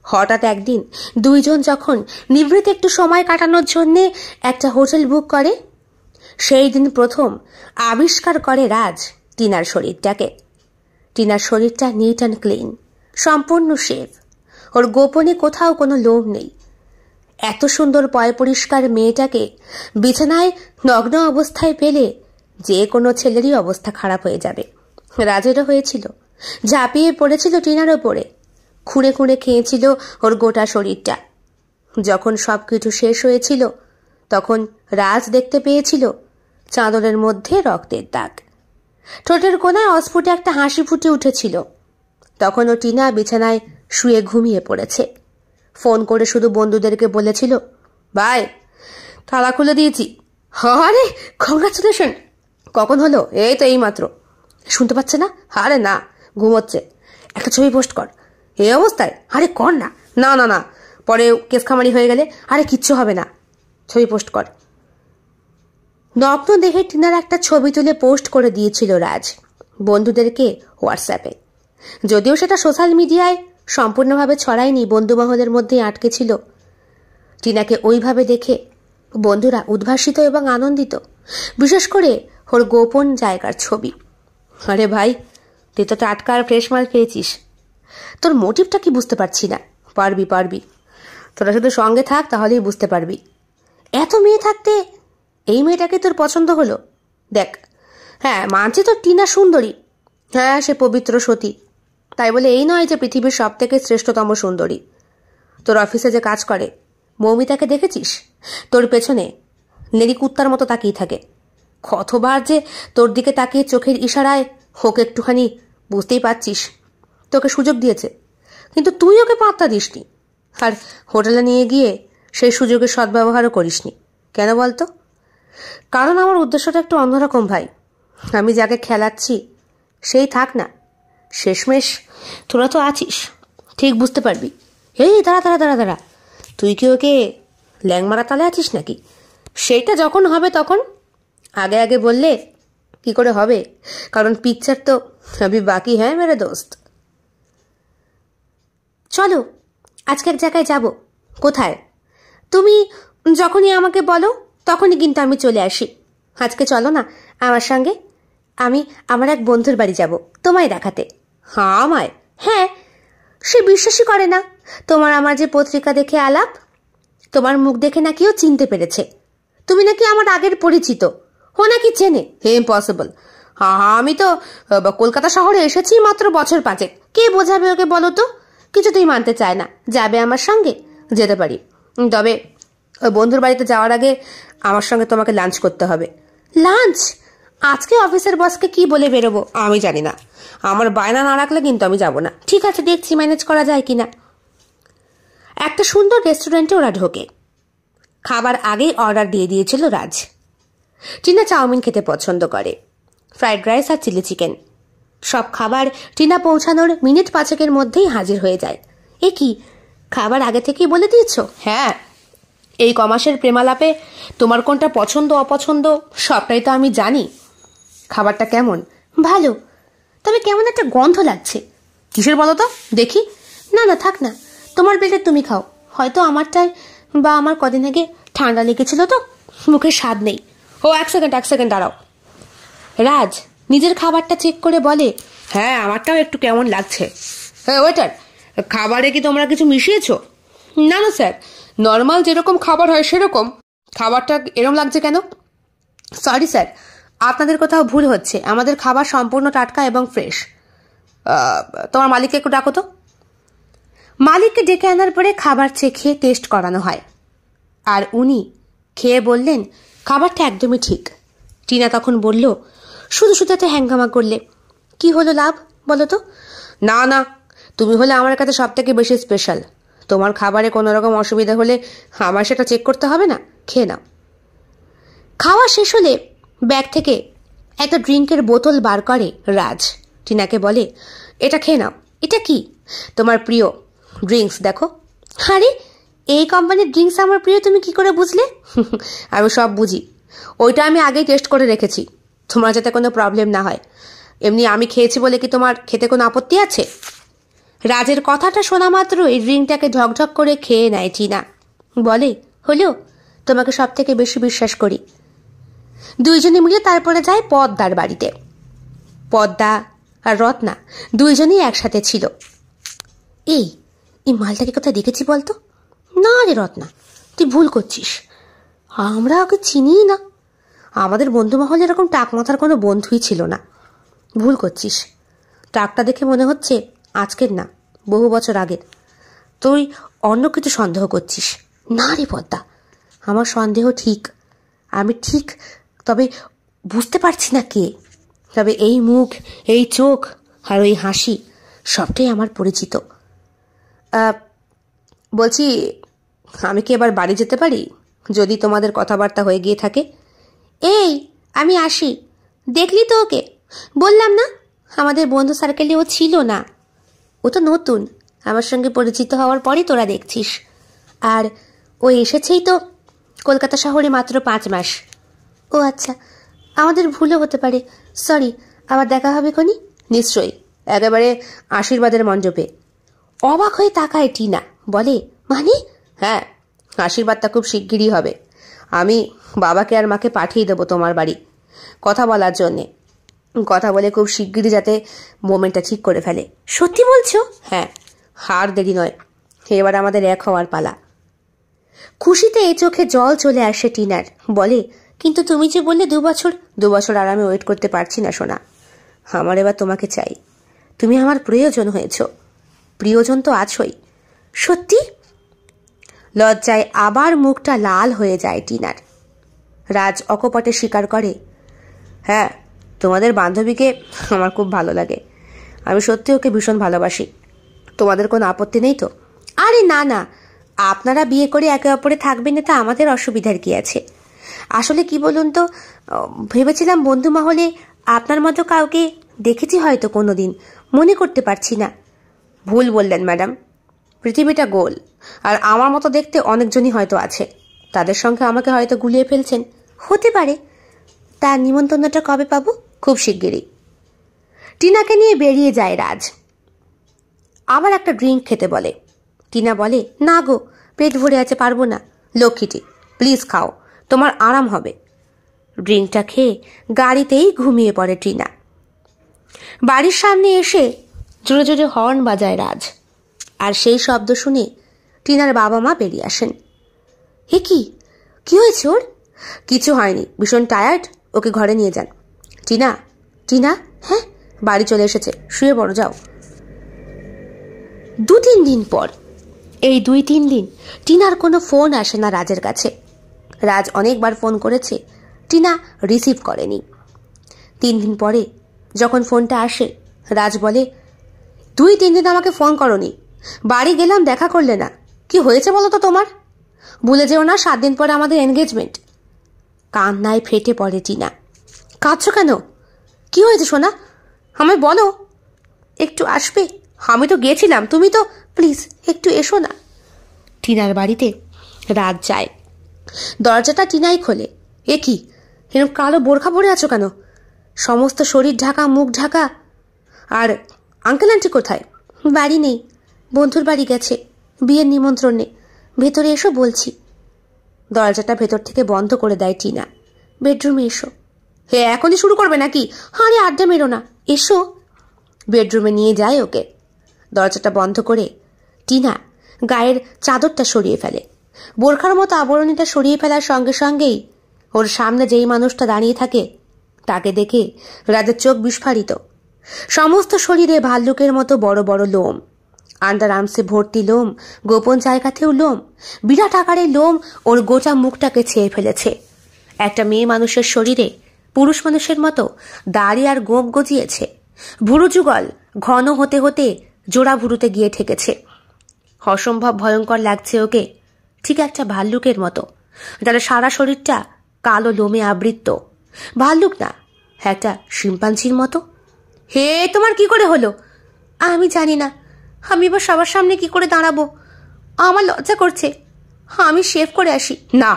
হঠাৎ একদিন দুইজন যখন নিভৃতে একটু সময় কাটানোর জন্যে একটা হোটেল বুক করে, সেই দিন প্রথম আবিষ্কার করে রাজ টিনার শরীরটাকে। টিনার শরীরটা নিট অ্যান্ড ক্লিন, সম্পূর্ণ শেভ। ওর গোপনে কোথাও কোনো লোভ নেই। এত সুন্দর পয় পরিষ্কার মেয়েটাকে বিছানায় নগ্ন অবস্থায় পেলে যে কোনো ছেলেরই অবস্থা খারাপ হয়ে যাবে। রাজেরও হয়েছিল। ঝাঁপিয়ে পড়েছিল টিনার ওপরে, খুঁড়ে খুঁড়ে খেয়েছিল ওর গোটা শরীরটা। যখন সব কিছু শেষ হয়েছিল তখন রাজ দেখতে পেয়েছিল চাদরের মধ্যে রক্তের দাগ। ঠোঁটের কোনায় অস্ফুটে একটা হাসি ফুটে উঠেছিল। তখন ও টিনা বিছানায় শুয়ে ঘুমিয়ে পড়েছে। ফোন করে শুধু বন্ধুদেরকে বলেছিল, ভাই তালা খুলে দিয়েছি। আরে কংগ্রাচুলেশন, কখন হলো? এই তো এইমাত্র। শুনতে পাচ্ছে না? আরে না, ঘুমোচ্ছে। একটা ছবি পোস্ট কর। এই অবস্থায়? আরে কর না। না না না, পরে কেস খামারি হয়ে গেলে। আরে কিচ্ছু হবে না, ছবি পোস্ট কর। নগ্ন দেখে টিনার একটা ছবি তুলে পোস্ট করে দিয়েছিল রাজ বন্ধুদেরকে হোয়াটসঅ্যাপে। যদিও সেটা সোশ্যাল মিডিয়ায় সম্পূর্ণভাবে ছড়ায়নি, বন্ধুমহলের মধ্যেই আটকে ছিল। টিনাকে ওইভাবে দেখে বন্ধুরা উদ্ভাসিত এবং আনন্দিত, বিশেষ করে ওর গোপন জায়গার ছবি। আরে ভাই, তুই তো টাটকা আর ফ্রেশ মাল পেয়েছিস, তোর মোটিভটা কি বুঝতে পারছি না। পারবি পারবি, তোরা শুধু সঙ্গে থাক, তাহলেই বুঝতে পারবি। এত মেয়ে থাকতে এই মেয়েটাকে তোর পছন্দ হলো? দেখ, হ্যাঁ মানছি তোর টিনা সুন্দরী, হ্যাঁ সে পবিত্র সতী, তাই বলে এই নয় যে পৃথিবীর সব থেকে শ্রেষ্ঠতম সুন্দরী। তোর অফিসে যে কাজ করে মৌমিতাকে দেখেছিস? তোর পেছনে নেড়ি কুত্তার মতো তাকিয়ে থাকে। কতবার যে তোর দিকে তাকিয়ে চোখের ইশারায় হোক একটুখানি, বুঝতেই পারছিস। তোকে সুযোগ দিয়েছে, কিন্তু তুই ওকে পাত্তা দিসনি, আর হোটেলে নিয়ে গিয়ে সেই সুযোগের সদ্ব্যবহারও করিসনি। কেন বলতো? কারণ আমার উদ্দেশ্যটা একটু অন্যরকম ভাই। আমি যাকে খেলাচ্ছি সেই থাক না, শেষমেশ তোরা তো আছিস, ঠিক বুঝতে পারবি। এই দাঁড়া দাঁড়া দাঁড়া দাঁড়া, তুই কি ওকে ল্যাংমারা তালে আছিস নাকি? সেইটা যখন হবে তখন, আগে আগে বললে কি করে হবে? কারণ পিকচার তো अभी বাকি হ্যাঁ মেরে দোস্ত। চলো আজকে এক জায়গায় যাব। কোথায়? তুমি যখনই আমাকে বলো তখনই কিন্তু আমি চলে আসি। আজকে চলো না আমার সঙ্গে, আমি আমার এক বন্ধুর বাড়ি যাব তোমায় দেখাতে। হ্যাঁ আমায়? হ্যাঁ, সে বিশ্বাসই করে না। তোমার আমার যে পত্রিকা দেখে আলাপ, তোমার মুখ দেখে নাকি ও চিনতে পেরেছে তুমি নাকি আমার আগের পরিচিত। ও নাকি চেনে? ইম্পসিবল। আমি তো কলকাতা শহরে এসেছি মাত্র বছর 5। কে বোঝাবে ওকে বলো তো? কিছুতেই মানতে চায় না। যাবে আমার সঙ্গে? যেতে পারি, তবে ওই বন্ধুর বাড়িতে যাওয়ার আগে আমার সঙ্গে তোমাকে লাঞ্চ করতে হবে। লাঞ্চ? আজকে অফিসের বসকে কি বলে বেরোবো আমি জানি না। আমার বায়না না রাখলে কিন্তু আমি যাব না। ঠিক আছে, দেখছি ম্যানেজ করা যায় কিনা। একটা সুন্দর রেস্টুরেন্টে ওরা ঢোকে। খাবার আগেই অর্ডার দিয়ে দিয়েছিল রাজ। টিনা চাউমিন খেতে পছন্দ করে। ফ্রাইড রাইস আর চিলি চিকেন। সব খাবার টিনা পৌঁছানোর মিনিট 5 মধ্যেই হাজির হয়ে যায়। এ কি, খাবার আগে থেকেই বলে দিয়েছ?
হ্যাঁ, এই কমাসের প্রেমালাপে তোমার কোনটা পছন্দ অপছন্দ সবটাই তো আমি জানি।
খাবারটা কেমন? ভালো, তবে কেমন একটা গন্ধ লাগছে।
কিসের বলো তো দেখি?
না না, থাক না, তোমার প্লেটে তুমি খাও। হয়তো আমারটায় বা আমার কদিন আগে ঠান্ডা লেগেছিল তো মুখের স্বাদ নেই।
ও এক সেকেন্ড দাঁড়াও।
রাজ নিজের খাবারটা চেক করে বলে,
হ্যাঁ আমারটাও একটু কেমন লাগছে। হ্যাঁ ওয়েটার, খাবারে কি তোমরা কিছু মিশিয়েছো?
না না স্যার,
নর্মাল যেরকম খাবার হয় সেরকম। খাবারটা এরম লাগছে কেন?
সরি স্যার, আপনাদের কোথাও ভুল হচ্ছে। আমাদের খাবার সম্পূর্ণ টাটকা এবং ফ্রেশ।
তোমার মালিককে একটু ডাকো তো।
মালিককে ডেকে আনার পরে খাবার চেখে টেস্ট করানো হয়, আর উনি খেয়ে বললেন খাবারটা একদমই ঠিক। টিনা তখন বলল, শুধু শুধু এত হ্যাঙ্গামা করলে কি হলো লাভ বলো তো?
না না, তুমি হলে আমার কাছে সব থেকে বেশি স্পেশাল। তোমার খাবারে কোনো রকম অসুবিধা হলে আমার সেটা চেক করতে হবে না। খেয়ে নাও।
খাওয়া শেষ হলে ব্যাগ থেকে একটা ড্রিঙ্কের বোতল বার করে রাজ। টিনাকে বলে,
এটা খেয়ে নাও।
এটা কি?
তোমার প্রিয় ড্রিঙ্কস, দেখো।
আরে, এই কোম্পানির ড্রিঙ্কস আমার প্রিয় তুমি কি করে বুঝলে?
আমি সব বুঝি, ওইটা আমি আগেই টেস্ট করে রেখেছি, তোমার যাতে কোনো প্রবলেম না হয়। এমনি আমি খেয়েছি বলে কি তোমার খেতে কোনো আপত্তি আছে?
রাজের কথাটা শোনা মাত্র এই ড্রিঙ্কটাকে ঝকঝক করে খেয়ে নেয় টিনা। বলে, হলো, তোমাকে সব থেকে বেশি বিশ্বাস করি। দুইজনে মিলে তারপরে যায় পদ্মার বাড়িতে। পদ্মা আর রত্না দুইজনেই একসাথে ছিল। এই মালটাকে কোথায় দেখেছি বলতো? না রে রত্না, তুই ভুল করছিস, আমরা ওকে চিনি না। আমাদের বন্ধু মহলে এরকম টাক মাথার কোনো বন্ধুই ছিল না। ভুল করছিস, টাকটা দেখে মনে হচ্ছে আজকের না, বহু বছর আগের। তুই অন্য কিছু সন্দেহ করছিস। না রে পদ্মা, আমার সন্দেহ ঠিক, আমি ঠিক, তবে বুঝতে পারছি না কে। তবে এই মুখ, এই চোখ আর ওই হাসি সবটাই আমার পরিচিত।
বলছি, আমি কি এবার বাড়ি যেতে পারি যদি তোমাদের কথাবার্তা হয়ে গিয়ে থাকে?
এই, আমি আসি। দেখলি তো ওকে, বললাম না আমাদের বন্ধু সার্কেলে ও ছিল না। ও তো নতুন, আমার সঙ্গে পরিচিত হওয়ার পরই তোরা দেখছিস। আর ও এসেছেই তো কলকাতা শহরে মাত্র 5 মাস। ও আচ্ছা, আমাদের ভুলও হতে পারে, সরি। আবার দেখা হবে কোনি?
নিশ্চয়ই, একেবারে আশীর্বাদের মণ্ডপে।
অবাক হয়ে তাকায় টিনা, বলে, মানে?
হ্যাঁ, আশীর্বাদটা খুব শিগগিরই হবে। আমি বাবাকে আর মাকে পাঠিয়ে দেবো তোমার বাড়ি কথা বলার জন্যে। কথা বলে খুব শিগগিরই যাতে মোমেন্টটা ঠিক করে ফেলে।
সত্যি বলছো?
হ্যাঁ, আর দেরি নয়, এবার আমাদের এক হওয়ার পালা।
খুশিতে এই চোখে জল চলে আসে টিনার। বলে, কিন্তু তুমি যে বললে 2 বছর।
2 বছর আর আমি ওয়েট করতে পারছি না সোনা। আমার এবার তোমাকে চাই। তুমি আমার প্রিয়জন হয়েছ। প্রিয়জন তো আছোই।
সত্যি?
লজ্জায় আবার মুখটা লাল হয়ে যায় টিনার। রাজ অকপটে স্বীকার করে, হ্যাঁ, তোমাদের বান্ধবীকে আমার খুব ভালো লাগে। আমি সত্যি ওকে ভীষণ ভালোবাসি। তোমাদের কোনো আপত্তি নেই তো?
আরে না না, আপনারা বিয়ে করে একে অপরে থাকবেন, এটা আমাদের অসুবিধার কি আছে? আসলে কি বলুন তো, ভেবেছিলাম বন্ধু মহলে আপনার মতো কাউকে দেখেছি হয়তো কোনোদিন, মনে করতে পারছি না।
ভুল বললেন ম্যাডাম, পৃথিবীটা গোল, আর আমার মতো দেখতে অনেকজনই হয়তো আছে। তাদের সঙ্গে আমাকে হয়তো গুলিয়ে ফেলছেন।
হতে পারে। তার নিমন্ত্রণটা কবে পাবো?
খুব শিগগিরই।
টিনাকে নিয়ে বেরিয়ে যায় রাজ।
আবার একটা ড্রিঙ্ক খেতে বলে।
টিনা বলে, না গো, পেট ভরে আছে, পারবো না।
লক্ষ্মীটি, প্লিজ খাও, তোমার আরাম হবে।
ড্রিঙ্কটা খেয়ে গাড়িতেই ঘুমিয়ে পড়ে টিনা। বাড়ির সামনে এসে জোরে জোরে হর্ন বাজায় রাজ, আর সেই শব্দ শুনে টিনার বাবা মা বেরিয়ে আসেন। হে কি হয়েছে ওর?
কিছু হয়নি, ভীষণ টায়ার্ড, ওকে ঘরে নিয়ে যান।
টিনা, টিনা, হ্যাঁ,
বাড়ি চলে এসেছে, শুয়ে পড়ো, যাও।
2-3 দিন পর, এই 2-3 দিন টিনার কোনো ফোন আসে না রাজের কাছে। রাজ অনেকবার ফোন করেছে, টিনা রিসিভ করেনি। 3 দিন পরে যখন ফোনটা আসে, রাজ বলে,
2-3 দিন আমাকে ফোন করনি, বাড়ি গেলাম দেখা করলে না, কি হয়েছে বলো তো তোমার? ভুলে যেও না 7 দিন পরে আমাদের এনগেজমেন্ট।
কান্নায় ফেটে পড়ে টিনা।
কাঁদছো কেন?
কি হয়েছে সোনা, আমায় বলো। একটু আসবে? আমি তো গিয়েছিলাম, তুমি তো, প্লিজ একটু এসো না। টিনার বাড়িতে রাত যায়। দরজাটা টিনাই খোলে। এ কি, এরকম কালো বোরখা পরে আছো কেন? সমস্ত শরীর ঢাকা, মুখ ঢাকা। আর আঙ্কেল আন্টি কোথায়? বাড়ি নেই, বন্ধুর বাড়ি গেছে বিয়ের নিমন্ত্রণে। ভেতরে এসো বলছি। দরজাটা ভেতর থেকে বন্ধ করে দেয় টিনা। বেডরুমে এসো। হে, এখনই শুরু করবে নাকি? আরে আড্ডা মেরো না, এসো। বেডরুমে নিয়ে যায় ওকে। দরজাটা বন্ধ করে টিনা গায়ের চাদরটা সরিয়ে ফেলে। বোরখার মতো আবরণীটা সরিয়ে ফেলার সঙ্গে সঙ্গেই ওর সামনে যেই মানুষটা দাঁড়িয়ে থাকে তাকে দেখে রাজের চোখ বিস্ফারিত। সমস্ত শরীরে ভাল্লুকের মতো বড় বড় লোম, আন্ডার আর্মসে ভর্তি লোম, গোপন জায়গাতেও লোম, বিরাট আকারের লোম ওর গোটা মুখটাকে ছেয়ে ফেলেছে। একটা মেয়ে মানুষের শরীরে পুরুষ মানুষের মতো দাড়ি আর গোঁপ গজিয়েছে। ভুরু যুগল ঘন হতে হতে জোড়া ভুরুতে গিয়ে ঠেকেছে। অসম্ভব ভয়ঙ্কর লাগছে ওকে, ঠিক একটা ভাল্লুকের মতো, যার সারা শরীরটা কালো লোমে আবৃত। ভাল্লুক না, একটা শিম্পাঞ্জির মতো। হে, তোমার কি করে হলো? আমি জানি না, আমি এবার সবার সামনে কি করে দাঁড়াবো? আমার লজ্জা করছে, আমি শেভ করে আসি। না,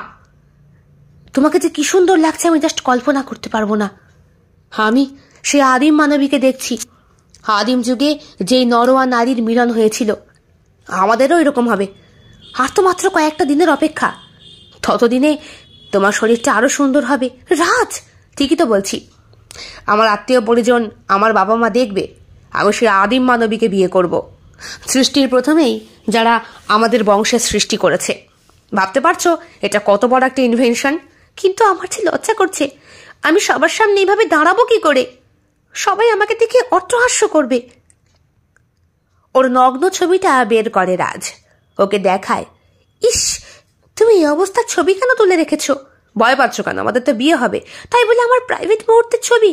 তোমাকে যে কি সুন্দর লাগছে আমি জাস্ট কল্পনা করতে পারবো না। আমি সে আদিম মানবীকে দেখছি, আদিম যুগে যেই নর আর নারীর মিলন হয়েছিল, আমাদেরও এরকম হবে। আর তো মাত্র কয়েকটা দিনের অপেক্ষা, ততদিনে তোমার শরীরটা আরো সুন্দর হবে। রাজ, ঠিকই তো বলছি। আমার আত্মীয় পরিজন, আমার বাবা মা দেখবে আমি সে আদিম মানবীকে বিয়ে করব, সৃষ্টির প্রথমেই যারা আমাদের বংশের সৃষ্টি করেছে। ভাবতে পারছো এটা কত বড় একটা ইনভেনশন? কিন্তু আমার যে লজ্জা করছে, আমি সবার সামনে এইভাবে দাঁড়াবো কি করে? সবাই আমাকে দেখে অট্টহাস্য করবে। ওর নগ্ন ছবিটা বের করে রাজ, ওকে দেখায়। ইস, তুমি এই অবস্থার ছবি কেন তুলে রেখেছো? ভয় পাচ্ছ কেন? আমাদের তো বিয়ে হবে, তাই বলে আমার প্রাইভেট মুহূর্তের ছবি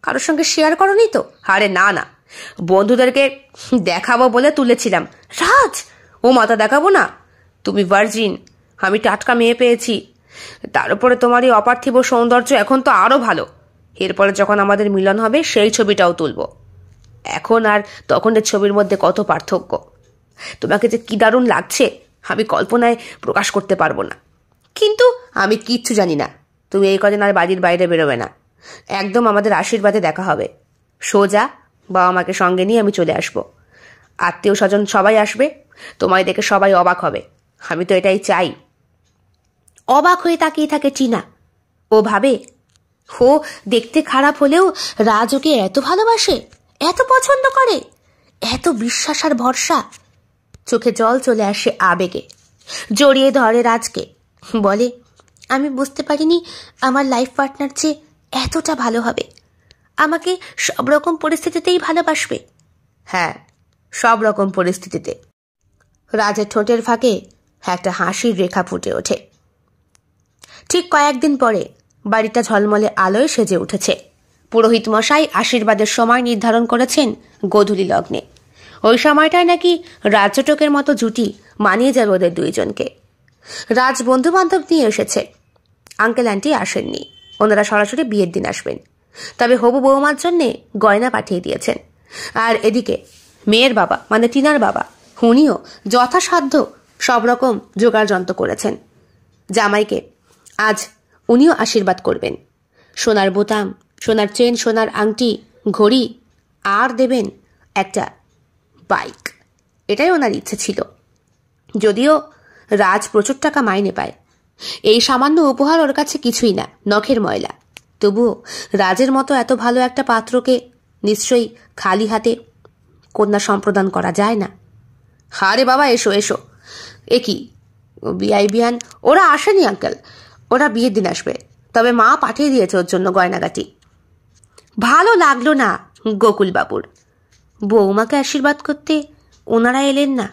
কারোর সঙ্গে শেয়ার করনি তো? আরে না না, বন্ধুদেরকে দেখাবো বলে তুলেছিলাম। রাজ, ও মাথা দেখাবো না, তুমি ভার্জিন, আমি টাটকা মেয়ে পেয়েছি, তার উপরে তোমার এই অপার্থিব সৌন্দর্য এখন তো আরো ভালো। এরপরে যখন আমাদের মিলন হবে সেই ছবিটাও তুলবো। এখন আর তখনের ছবির মধ্যে কত পার্থক্য। তোমাকে যে কি দারুণ লাগছে আমি কল্পনায় প্রকাশ করতে পারবো না। কিন্তু আমি কিচ্ছু জানি না, তুমি এই কদিন আর বাড়ির বাইরে বেরোবে না। একদম আমাদের আশীর্বাদে দেখা হবে। সোজা বাবা মাকে সঙ্গে নিয়ে আমি চলে আসবো। আত্মীয় স্বজন সবাই আসবে, তোমায় দেখে সবাই অবাক হবে। আমি তো এটাই চাই। অবাক হয়ে তাকিয়ে থাকে টিনা। ও ভাবে, ও দেখতে খারাপ হলেও রাজ ওকে এত ভালোবাসে, এত পছন্দ করে, এত বিশ্বাস আর ভরসা। চোখে জল চলে আসে আবেগে, জড়িয়ে ধরে রাজকে, বলে, আমি বুঝতে পারিনি আমার লাইফ পার্টনার যে এতটা ভালো হবে, আমাকে সব রকম পরিস্থিতিতেই ভালোবাসবে। হ্যাঁ, সব রকম পরিস্থিতিতে। রাজের ঠোঁটের ফাঁকে একটা হাসির রেখা ফুটে ওঠে। ঠিক কয়েকদিন পরে বাড়িটা ঝলমলে আলোয় সেজে উঠেছে। পুরোহিত মশাই আশীর্বাদের সময় নির্ধারণ করেছেন গোধূলি লগ্নে। ওই সময়টায় নাকি রাজ্যটকের মতো জুটি মানিয়ে যাবে ওদের দুইজনকে। রাজ বন্ধু বান্ধব নিয়ে এসেছে, আঙ্কেল আন্টি আসেননি, ওনারা সরাসরি বিয়ের দিন আসবেন। তবে হবু বৌমার জন্যে গয়না পাঠিয়ে দিয়েছেন। আর এদিকে মেয়ের বাবা মানে টিনার বাবা, উনিও যথাসাধ্য সব রকম জোগাড় যন্ত্র করেছেন। জামাইকে আজ উনিও আশীর্বাদ করবেন। সোনার বোতাম, সোনার চেন, সোনার আংটি, ঘড়ি, আর দেবেন একটা বাইক। এটাই ওনার ইচ্ছে ছিল। যদিও রাজ প্রচুর টাকা মাইনে পায়, এই সামান্য উপহার ওর কাছে কিছুই না, নখের ময়লা। তবুও রাজের মতো এত ভালো একটা পাত্রকে নিশ্চয়ই খালি হাতে কন্যা সম্প্রদান করা যায় না। হারে বাবা, এসো এসো। এ কি বিআই বিয়ান? ওরা আসেনি আঙ্কেল, ওরা বিয়ের দিন আসবে, তবে মা পাঠিয়ে দিয়েছে ওর জন্য গয়নাগাটি। ভালো লাগলো না গোকুল বাবুর। বৌমাকে আশীর্বাদ করতে ওনারা এলেন না,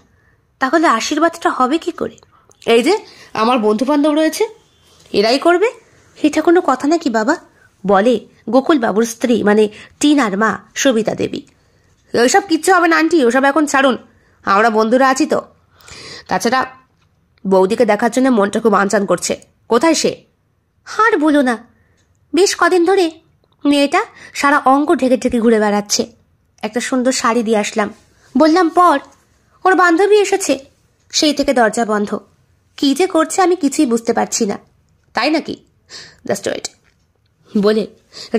তাহলে আশীর্বাদটা হবে কি করে? এই যে আমার বন্ধু বান্ধব রয়েছে, এরাই করবে। এটা কোনো কথা নাকি বাবা? বলে গোকুল বাবুর স্ত্রী মানে টিনার মা সবিতা দেবী। ওইসব কিচ্ছু হবে না আন্টি, ওসব এখন ছাড়ুন, আমরা বন্ধুরা আছি তো। তাছাড়া বৌদিকে দেখার জন্য মনটা খুব আনচান করছে। কোথায় সে? আর বলো না, বেশ কদিন ধরে মেয়েটা সারা অঙ্গ ঢেকে ঢেকে ঘুরে বেড়াচ্ছে। একটা সুন্দর শাড়ি দিয়ে আসলাম, বললাম পর। ওর বান্ধবী এসেছে, সেই থেকে দরজা বন্ধ। কি যে করছে আমি কিছুই বুঝতে পারছি না। তাই নাকি? জাস্ট ওয়েট বলে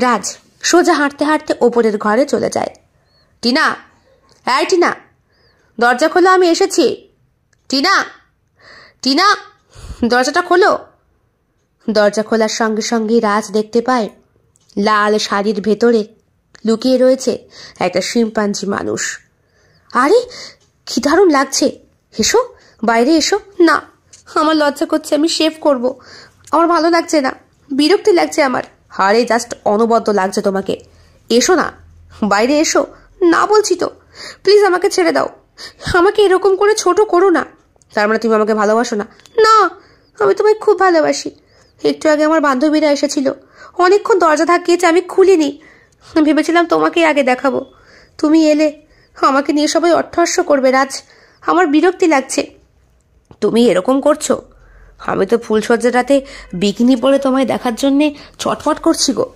রাজ সোজা হাঁটতে হাঁটতে ওপরের ঘরে চলে যায়। টিনা, এই টিনা, দরজা খোলো, আমি এসেছি। টিনা, টিনা, দরজাটা খোলো। দরজা খোলার সঙ্গে সঙ্গেই রাজ দেখতে পায় লাল শাড়ির ভেতরে লুকিয়ে রয়েছে একটা শিম্পাঞ্জি মানুষ। আরে কি দারুণ লাগছে, এসো বাইরে এসো। না, আমার লজ্জা করছে, আমি শেভ করব। আমার ভালো লাগছে না, বিরক্তি লাগছে আমার। আরে জাস্ট অনবদ্য লাগছে তোমাকে, এসো না, বাইরে এসো। না বলছি তো, প্লিজ আমাকে ছেড়ে দাও, আমাকে এরকম করে ছোট করো না। তার মানে তুমি আমাকে ভালোবাসো না? না, আমি তোমায় খুব ভালোবাসি। একটু আগে আমার বান্ধবীরা এসেছিল, অনেকক্ষণ দরজা ধাক্কিয়েছে, আমি খুলিনি। ভেবেছিলাম তোমাকেই আগে দেখাবো, তুমি এলে, আমাকে নিয়ে সবাই অট্টহাস্য করবে। রাজ, আমার বিরক্তি লাগছে। তুমি এরকম করছো? আমি তো ফুলসজ্জার রাতে বিকিনি পরে তোমায় দেখার জন্যে ছটফট করছি গো।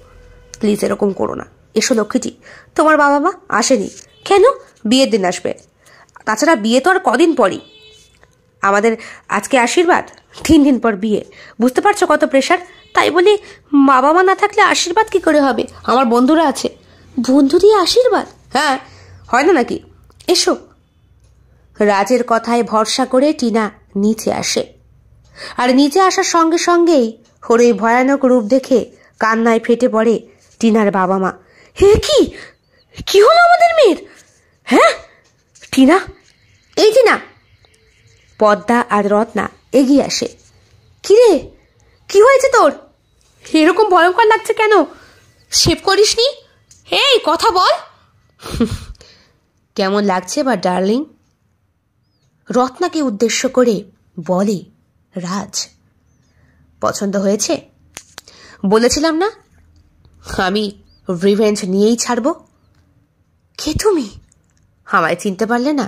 প্লিজ এরকম করো না। এসো লক্ষ্মীটি, তোমার বাবা মা আসেনি কেন? বিয়ের দিন আসবে। তাছাড়া বিয়ে তো আর কদিন পরই। আমাদের আজকে আশীর্বাদ, 3 দিন পর বিয়ে। বুঝতে পারছো কত প্রেশার? তাই বলি বাবা মা না থাকলে আশীর্বাদ কি করে হবে? আমার বন্ধুরা আছে। বন্ধু দিয়ে আশীর্বাদ? হ্যাঁ, হয় না নাকি? এসো। রাজের কথায় ভরসা করে টিনা নিচে আসে, আর নিচে আসার সঙ্গে সঙ্গেই ওর এই ভয়ানক রূপ দেখে কান্নায় ফেটে পড়ে টিনার বাবা মা। হে কি, কি হলো আমাদের মেয়ের? হ্যাঁ টিনা, এই টিনা। পদ্মা আর রত্না এগিয়ে আসে। কিরে, কি হয়েছে তোর? এরকম ভয়ঙ্কর লাগছে কেন? শেভ করিসনি? এই কথা বল। কেমন লাগছে বা ডার্লিং? রত্নাকে উদ্দেশ্য করে বলে রাজ। পছন্দ হয়েছে? বলেছিলাম না আমি রিভেঞ্জ নিয়েই ছাড়ব। কে তুমি? আমায় চিনতে পারলে না?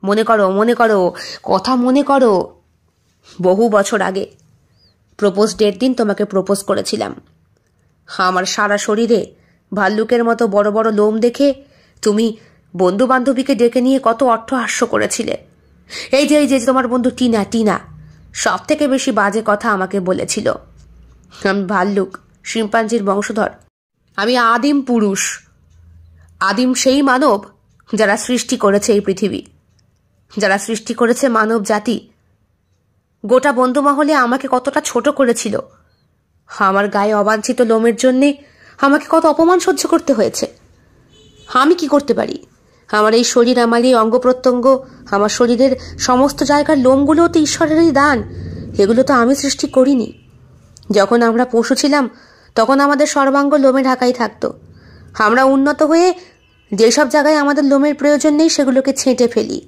মনে করো, মনে করো, কথা মনে করো। বহু বছর আগে প্রপোজ ডের দিন তোমাকে প্রপোজ করেছিলাম। আমার সারা শরীরে ভাল্লুকের মতো বড় বড় লোম দেখে তুমি বন্ধু বান্ধবীকে ডেকে নিয়ে কত অট্টহাস্য করেছিলে। এই যে তোমার বন্ধু টিনা, টিনা সব থেকে বেশি বাজে কথা আমাকে বলেছিল। আমি ভাল্লুক, শিম্পাঞ্জির বংশধর। আমি আদিম পুরুষ, আদিম সেই মানব যারা সৃষ্টি করেছে এই পৃথিবী, যারা সৃষ্টি করেছে মানব জাতি। গোটা বন্ধু মহলে আমাকে কতটা ছোট করেছিল। আমার গায়ে অবাঞ্ছিত লোমের জন্যে আমাকে কত অপমান সহ্য করতে হয়েছে। আমি কি করতে পারি? আমার এই শরীর, আমার এই অঙ্গ প্রত্যঙ্গ, আমার শরীরের সমস্ত জায়গার লোমগুলোও তো ঈশ্বরেরই দান। এগুলো তো আমি সৃষ্টি করিনি। যখন আমরা পশু ছিলাম তখন আমাদের সর্বাঙ্গ লোমে ঢাকাই থাকতো। আমরা উন্নত হয়ে যেসব জায়গায় আমাদের লোমের প্রয়োজন নেই সেগুলোকে ছেঁটে ফেলি।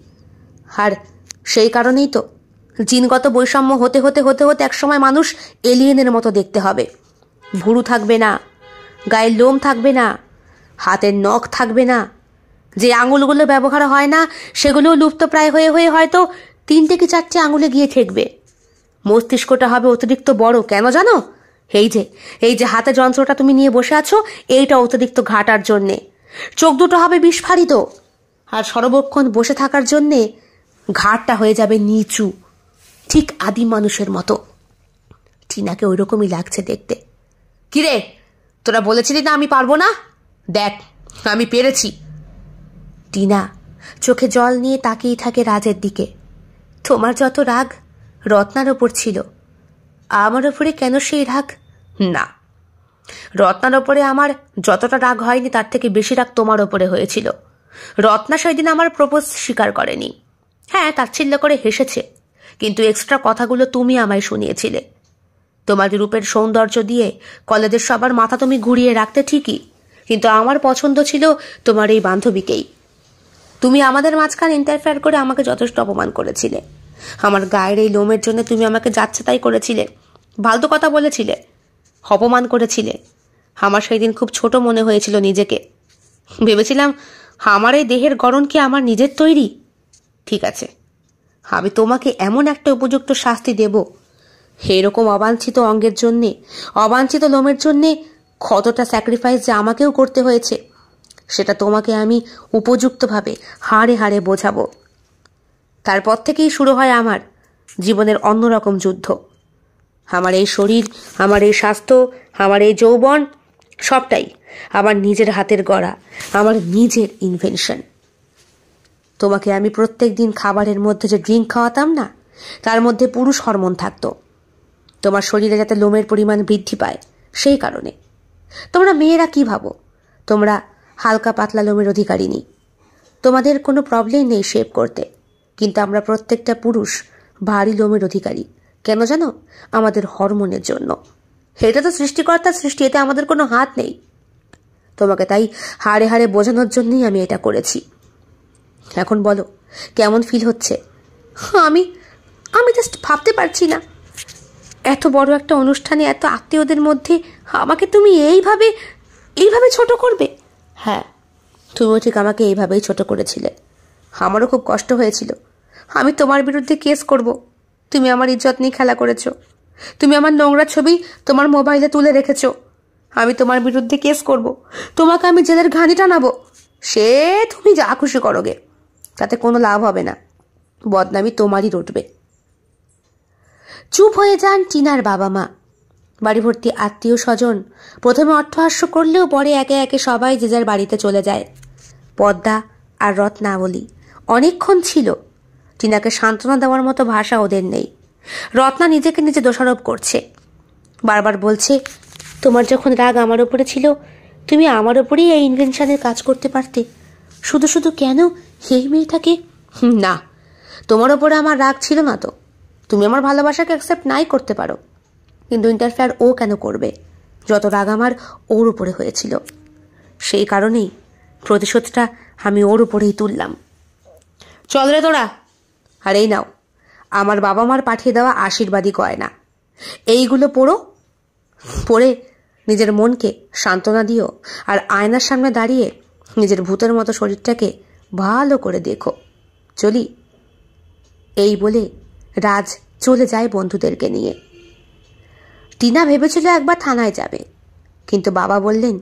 আর সেই কারণেই তো জিনগত বৈষম্য হতে হতে হতে হতে একসময় মানুষ এলিয়েনের মতো দেখতে হবে। ভুরু থাকবে না, গায়ের লোম থাকবে না, হাতের নখ থাকবে না, যে আঙুলগুলো ব্যবহার হয় না সেগুলোও লুপ্ত প্রায় হয়ে হয়ে হয়তো 3টে কি 4টে আঙুলে গিয়ে ঠেকবে। মস্তিষ্কটা হবে অতিরিক্ত বড়, কেন জানো? এই যে হাতে যন্ত্রটা তুমি নিয়ে বসে আছো, এইটা অতিরিক্ত ঘাটার জন্যে। চোখ দুটো হবে বিস্ফারিত, আর সর্বক্ষণ বসে থাকার জন্যে ঘাটটা হয়ে যাবে নিচু, ঠিক আদিম মানুষের মতো। টিনাকে ওই রকমই লাগছে দেখতে। কিরে, তোরা বলেছিলি না আমি পারবো না? দেখ আমি পেরেছি। টিনা চোখে জল নিয়ে তাকিয়ে থাকে রাজের দিকে। তোমার যত রাগ রত্নার ওপর ছিল, আমার ওপরে কেন সেই রাগ? না, রত্নার ওপরে আমার যতটা রাগ হয়নি তার থেকে বেশি রাগ তোমার ওপরে হয়েছিল। রত্না সেদিন আমার প্রপোজ স্বীকার করেনি। হ্যাঁ, তাচ্ছিল্য করে হেসেছে, কিন্তু এক্সট্রা কথাগুলো তুমি আমায় শুনিয়েছিলে। তোমার রূপের সৌন্দর্য দিয়ে কলেজের সবার মাথা তুমি ঘুরিয়ে রাখতে ঠিকই, কিন্তু আমার পছন্দ ছিল তোমার এই বান্ধবীকেই। তুমি আমাদের মাঝখানে ইন্টারফেয়ার করে আমাকে যথেষ্ট অপমান করেছিলে। আমার গায়ের এই লোমের জন্য তুমি আমাকে যাচ্ছে তাই করেছিলে, ফালতু কথা বলেছিলে, অপমান করেছিলে। আমার সেই দিন খুব ছোট মনে হয়েছিল নিজেকে। ভেবেছিলাম আমার এই দেহের গড়ন কি আমার নিজের তৈরি? ঠিক আছে, আমি তোমাকে এমন একটা উপযুক্ত শাস্তি দেব, এরকম অবাঞ্ছিত অঙ্গের জন্যে, অবাঞ্ছিত লোমের জন্যে কতটা স্যাক্রিফাইস যে আমাকেও করতে হয়েছে সেটা তোমাকে আমি উপযুক্তভাবে হাড়ে হাড়ে বোঝাবো। তারপর থেকেই শুরু হয় আমার জীবনের অন্যরকম যুদ্ধ। আমার এই শরীর, আমার এই স্বাস্থ্য, আমার এই যৌবন সবটাই আমার নিজের হাতের গড়া, আমার নিজের ইনভেনশন। তোমাকে আমি প্রত্যেক দিন খাবারের মধ্যে যে ড্রিঙ্ক খাওয়াতাম না, তার মধ্যে পুরুষ হরমোন থাকতো, তোমার শরীরে যাতে লোমের পরিমাণ বৃদ্ধি পায় সেই কারণে। তোমরা মেয়েরা কি ভাবো তোমরা হালকা পাতলা লোমের অধিকারিনী, তোমাদের কোনো প্রবলেম নেই শেভ করতে, কিন্তু আমরা প্রত্যেকটা পুরুষ ভারী লোমের অধিকারী। কেন জানো? আমাদের হরমোনের জন্য। এটা তো সৃষ্টিকর্তার সৃষ্টি, এতে আমাদের কোনো হাত নেই। তোমাকে তাই হাড়ে হাড়ে বোঝানোর জন্যই আমি এটা করেছি। এখন বলো কেমন ফিল হচ্ছে? আমি আমি জাস্ট ভাবতে পারছি না, এত বড় একটা অনুষ্ঠানে এত আত্মীয়দের মধ্যে আমাকে তুমি এইভাবে ছোট করবে। হ্যাঁ, তুমিও ঠিক আমাকে এইভাবেই ছোট করেছিলে। আমারও খুব কষ্ট হয়েছিল। আমি তোমার বিরুদ্ধে কেস করব। তুমি আমার ইজ্জত নিয়ে খেলা করেছ, তুমি আমার নোংরা ছবি তোমার মোবাইলে তুলে রেখেছ। আমি তোমার বিরুদ্ধে কেস করব, তোমাকে আমি জেলের ঘানি টানাবো। সে তুমি যা খুশি করোগে, তাতে কোনো লাভ হবে না, বদনামি তোমারই রটবে। চুপ হয়ে যান টিনার বাবা মা। বাড়ি ভর্তি আত্মীয় স্বজন প্রথমে অট্টহাস্য করলেও পরে একে একে সবাই যে যার বাড়িতে চলে যায়। পদ্মা আর রত্নাবলী অনেকক্ষণ ছিল। টিনাকে সান্ত্বনা দেওয়ার মতো ভাষা ওদের নেই। রত্না নিজেকে নিজে দোষারোপ করছে, বারবার বলছে, তোমার যখন রাগ আমার ওপরে ছিল, তুমি আমার ওপরেই এই ইনভেনশনের কাজ করতে পারতে। শুধু শুধু কেন এই মেয়েটাকে? না, তোমার ওপরে আমার রাগ ছিল না তো। তুমি আমার ভালোবাসাকে অ্যাকসেপ্ট নাই করতে পারো, কিন্তু ইন্টারফেয়ার ও কেন করবে? যত রাগ আমার ওর উপরে হয়েছিল, সেই কারণেই প্রতিশোধটা আমি ওর উপরেই তুললাম। চল রে তোরা, আর এই নাও আমার বাবা মার পাঠিয়ে দেওয়া আশীর্বাদী গয়না। এইগুলো পড়ে নিজের মনকে সান্ত্বনা দিও, আর আয়নার সামনে দাঁড়িয়ে নিজের ভূতের মতো শরীরটাকে ভালো করে দেখো। চলি। এই বলে রাজ চলে যায় বন্ধুদেরকে নিয়ে। টিনা ভেবেছিল একবার থানায় যাবে, কিন্তু বাবা বললেন,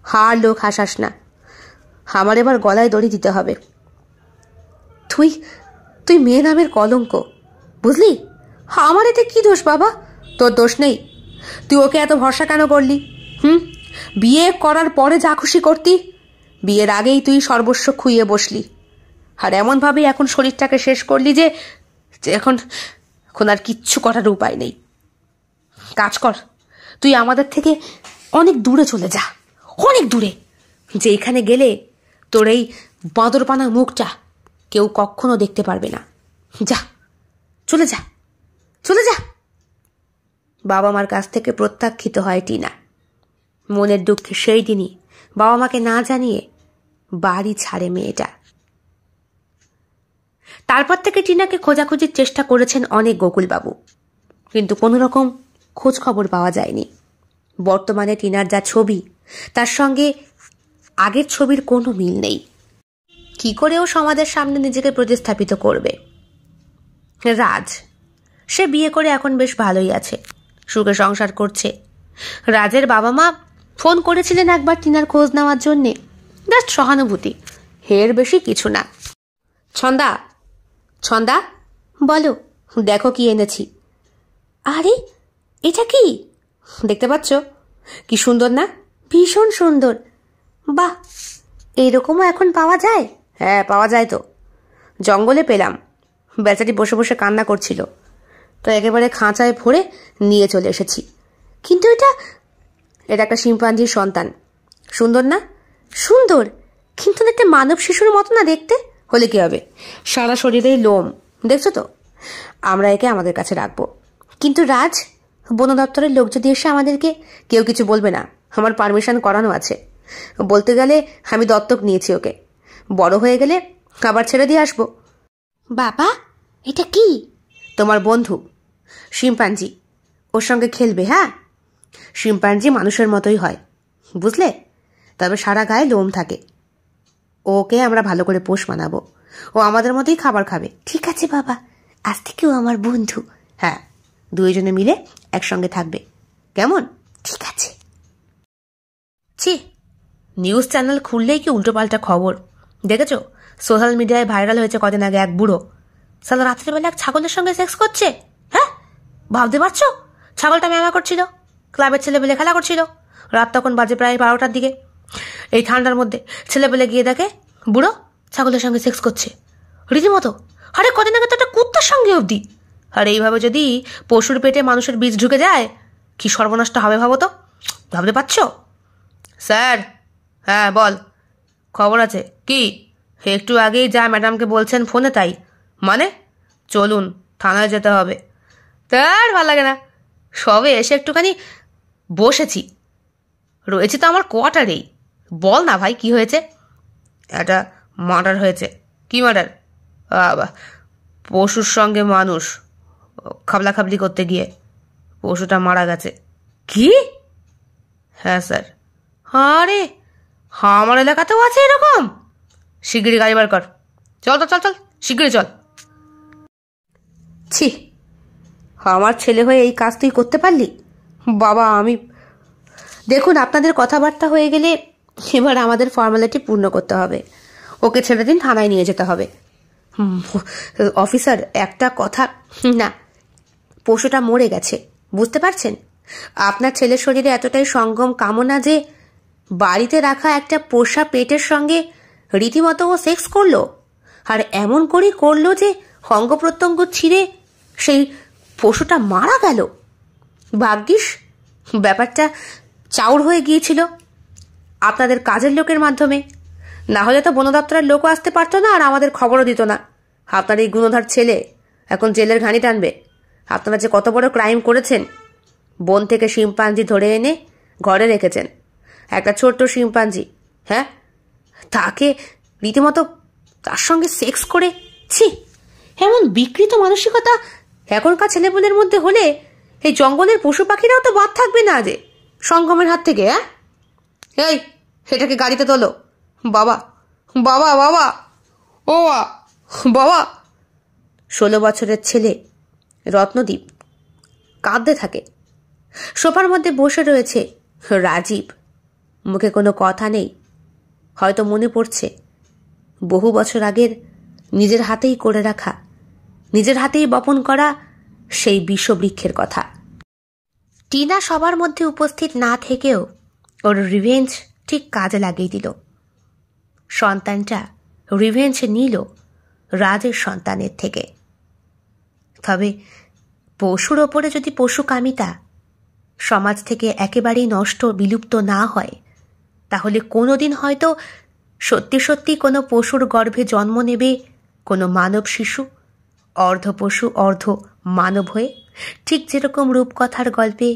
হার লোক হাসাস না, আমার এবার গলায় দড়ি দিতে হবে। তুই মেয়ে নামের কলঙ্ক, বুঝলি? আমার এতে কি দোষ বাবা? তোর দোষ নেই। তুই ওকে এত ভরসা কেন করলি? বিয়ে করার পরে যা খুশি করতি, বিয়ের আগেই তুই সর্বস্ব খুইয়ে বসলি, আর এমনভাবেই এখন শরীরটাকে শেষ করলি যে এখন আর কিচ্ছু করার উপায় নেই। কাজ কর, তুই আমাদের থেকে অনেক দূরে চলে যা, অনেক দূরে, যেখানে গেলে তোর এই বাঁদরপানা মুখটা কেউ কখনো দেখতে পারবে না। যা, চলে যা, চলে যা। বাবা মার কাছ থেকে প্রত্যাখ্যিত হয় টিনা। মনের দুঃখে সেই দিনই বাবা মাকে না জানিয়ে বাড়ি ছাড়ে মেয়েটা। তারপর থেকে টিনাকে খোঁজাখুঁজির চেষ্টা করেছেন অনেক গোকুলবাবু, কিন্তু কোনো রকম খোঁজ খবর পাওয়া যায়নি। বর্তমানে টিনার যা ছবি, তার সঙ্গে আগের ছবির কোনো মিল নেই। কি করেও সমাজের সামনে নিজেকে প্রতিস্থাপিত করবে? রাজ, সে বিয়ে করে এখন বেশ ভালোই আছে, সুখে সংসার করছে। রাজের বাবা মা ফোন করেছিলেন একবার টিনার খোঁজ নেওয়ার জন্যে, জাস্ট সহানুভূতি, এর বেশি কিছু না। ছন্দা, বলো, দেখো কি এনেছি। আরে এটা কি? দেখতে পাচ্ছ কি সুন্দর না? ভীষণ সুন্দর। বাহ, এইরকমও এখন পাওয়া যায়? হ্যাঁ, পাওয়া যায় তো। জঙ্গলে পেলাম, বেচারি বসে বসে কান্না করছিল, তো একেবারে খাঁচায় ভরে নিয়ে চলে এসেছি। কিন্তু এটা একটা শিম্পাঞ্জির সন্তান। সুন্দর না? সুন্দর, কিন্তু দেখতে মানব শিশুর মতো না দেখতে। হলে কি হবে, সারা শরীরেই লোম, দেখছো তো। আমরা একে আমাদের কাছে রাখবো, কিন্তু রাজ, বন দপ্তরের লোক যদি এসে আমাদেরকে, কেউ কিছু বলবে না, আমার পারমিশন করানো আছে। বলতে গেলে আমি দত্তক নিয়েছি ওকে, বড় হয়ে গেলে আবার ছেড়ে দিয়ে আসবো। বাবা, এটা কি? তোমার বন্ধু শিম্পাঞ্জি, ওর সঙ্গে খেলবে। হ্যাঁ, শিম্পাঞ্জি মানুষের মতোই হয়, বুঝলে, তবে সারা গায়ে লোম থাকে। ওকে আমরা ভালো করে পোষ মানাবো, ও আমাদের মতোই খাবার খাবে। ঠিক আছে বাবা, আজ থেকেও আমার বন্ধু। হ্যাঁ, দুইজনে মিলে একসঙ্গে থাকবে, কেমন? ঠিক আছে। ছি, নিউজ চ্যানেল খুললেই কি উল্টোপাল্টা খবর। দেখেছো, সোশ্যাল মিডিয়ায় ভাইরাল হয়েছে কদিন আগে এক বুড়ো সালা রাত্রিবেলা এক ছাগলের সঙ্গে সেক্স করছে। হ্যাঁ, ভাবতে পারছো? ছাগলটা ম্যামা করছিল, ক্লাবের ছেলেপেলে খেলা করছিল। রাত তখন বাজে প্রায় 12টার দিকে। এই ঠান্ডার মধ্যে ছেলেপেলে গিয়ে দেখে বুড়ো ছাগলের সঙ্গে সেক্স করছে রীতিমতো। আরে কদিন আগে তো একটা কুত্তার সঙ্গে অবধি। আর এইভাবে যদি পশুর পেটে মানুষের বীজ ঢুকে যায়, কি সর্বনাশটা হবে ভাবো তো। ভাবতে পারছো?
স্যার, হ্যাঁ বল, খবর আছে কি? একটু আগেই যা ম্যাডামকে বলছেন ফোনে তাই? মানে চলুন, থানায় যেতে হবে।
তার ভালো লাগে না, সবে এসে একটুখানি বসেছি, রয়েছে তো আমার কোয়ার্টারেই। বল না ভাই, কি হয়েছে?
একটা মার্ডার হয়েছে। কি মার্ডার? পশুর সঙ্গে মানুষ খাবলাখাবলি করতে গিয়ে পশুটা মারা গেছে।
কি?
হ্যাঁ স্যার।
আরে আমার এলাকাতেও আছে এরকম।
শিগগিরই গাড়ি বার কর, চল তো, চল চল, শিগগিরই চল।
ছি, আমার ছেলে হয়ে এই কাজ তুই করতে পারলি? বাবা, আমি দেখুন, আপনাদের কথাবার্তা হয়ে গেলে এবার আমাদের ফর্মালিটি পূর্ণ করতে হবে। ওকে ছেড়ে দিন, থানায় নিয়ে যেতে হবে। অফিসার, একটা কথা না, পশুটা মরে গেছে, বুঝতে পারছেন? আপনার ছেলের শরীরে এতটাই সঙ্গম কামনা যে বাড়িতে রাখা একটা পোষা পেটের সঙ্গে রীতিমতো ও সেক্স করলো। আর এমন করেই করলো যে অঙ্গ প্রত্যঙ্গ ছিঁড়ে সেই পশুটা মারা গেল। ভাগ্যিস ব্যাপারটা চাউর হয়ে গিয়েছিল আপনাদের কাজের লোকের মাধ্যমে, না হলে তো বন দপ্তরের লোকও আসতে পারতো না আর আমাদের খবরও দিত না। আপনার এই গুণধর ছেলে এখন জেলের ঘানি টানবে। আপনারা যে কত বড় ক্রাইম করেছেন। বন থেকে শিম্পাঞ্জি ধরে এনে ঘরে রেখেছেন, একটা ছোট্ট শিম্পাঞ্জি। হ্যাঁ, তাকে রীতিমতো তার সঙ্গে সেক্স করে। ছি, এমন বিকৃত মানসিকতা এখনকার ছেলেপুলের মধ্যে হলে এই জঙ্গলের পশু পাখিরাও তো বাদ থাকবে না যে সঙ্গমের হাত থেকে। হ্যাঁ,
এই এটাকে গাড়িতে তোলো। বাবা, বাবা, বাবা, ও বাবা।
16 বছরের ছেলে রত্নদীপ কাঁদতে থাকে। সোফার মধ্যে বসে রয়েছে রাজীব, মুখে কোনো কথা নেই। হয়তো মনে পড়ছে বহু বছর আগের নিজের হাতেই করে রাখা, নিজের হাতেই বপন করা সেই বিষবৃক্ষের কথা। টিনা সবার মধ্যে উপস্থিত না থেকেও ওর রিভেঞ্জ ঠিক কাজে লাগিয়ে দিল। সন্তানটা রিভেঞ্জ নিল রাজের সন্তানের থেকে। তবে পশুর ওপরে যদি পশুকামিতা সমাজ থেকে একেবারেই নষ্ট বিলুপ্ত না হয়, তাহলে কোনোদিন হয়তো সত্যি সত্যি কোনো পশুর গর্ভে জন্ম নেবে কোনো মানব শিশু, অর্ধ পশু অর্ধ মানব হয়ে। ঠিক যেরকম রূপকথার গল্পে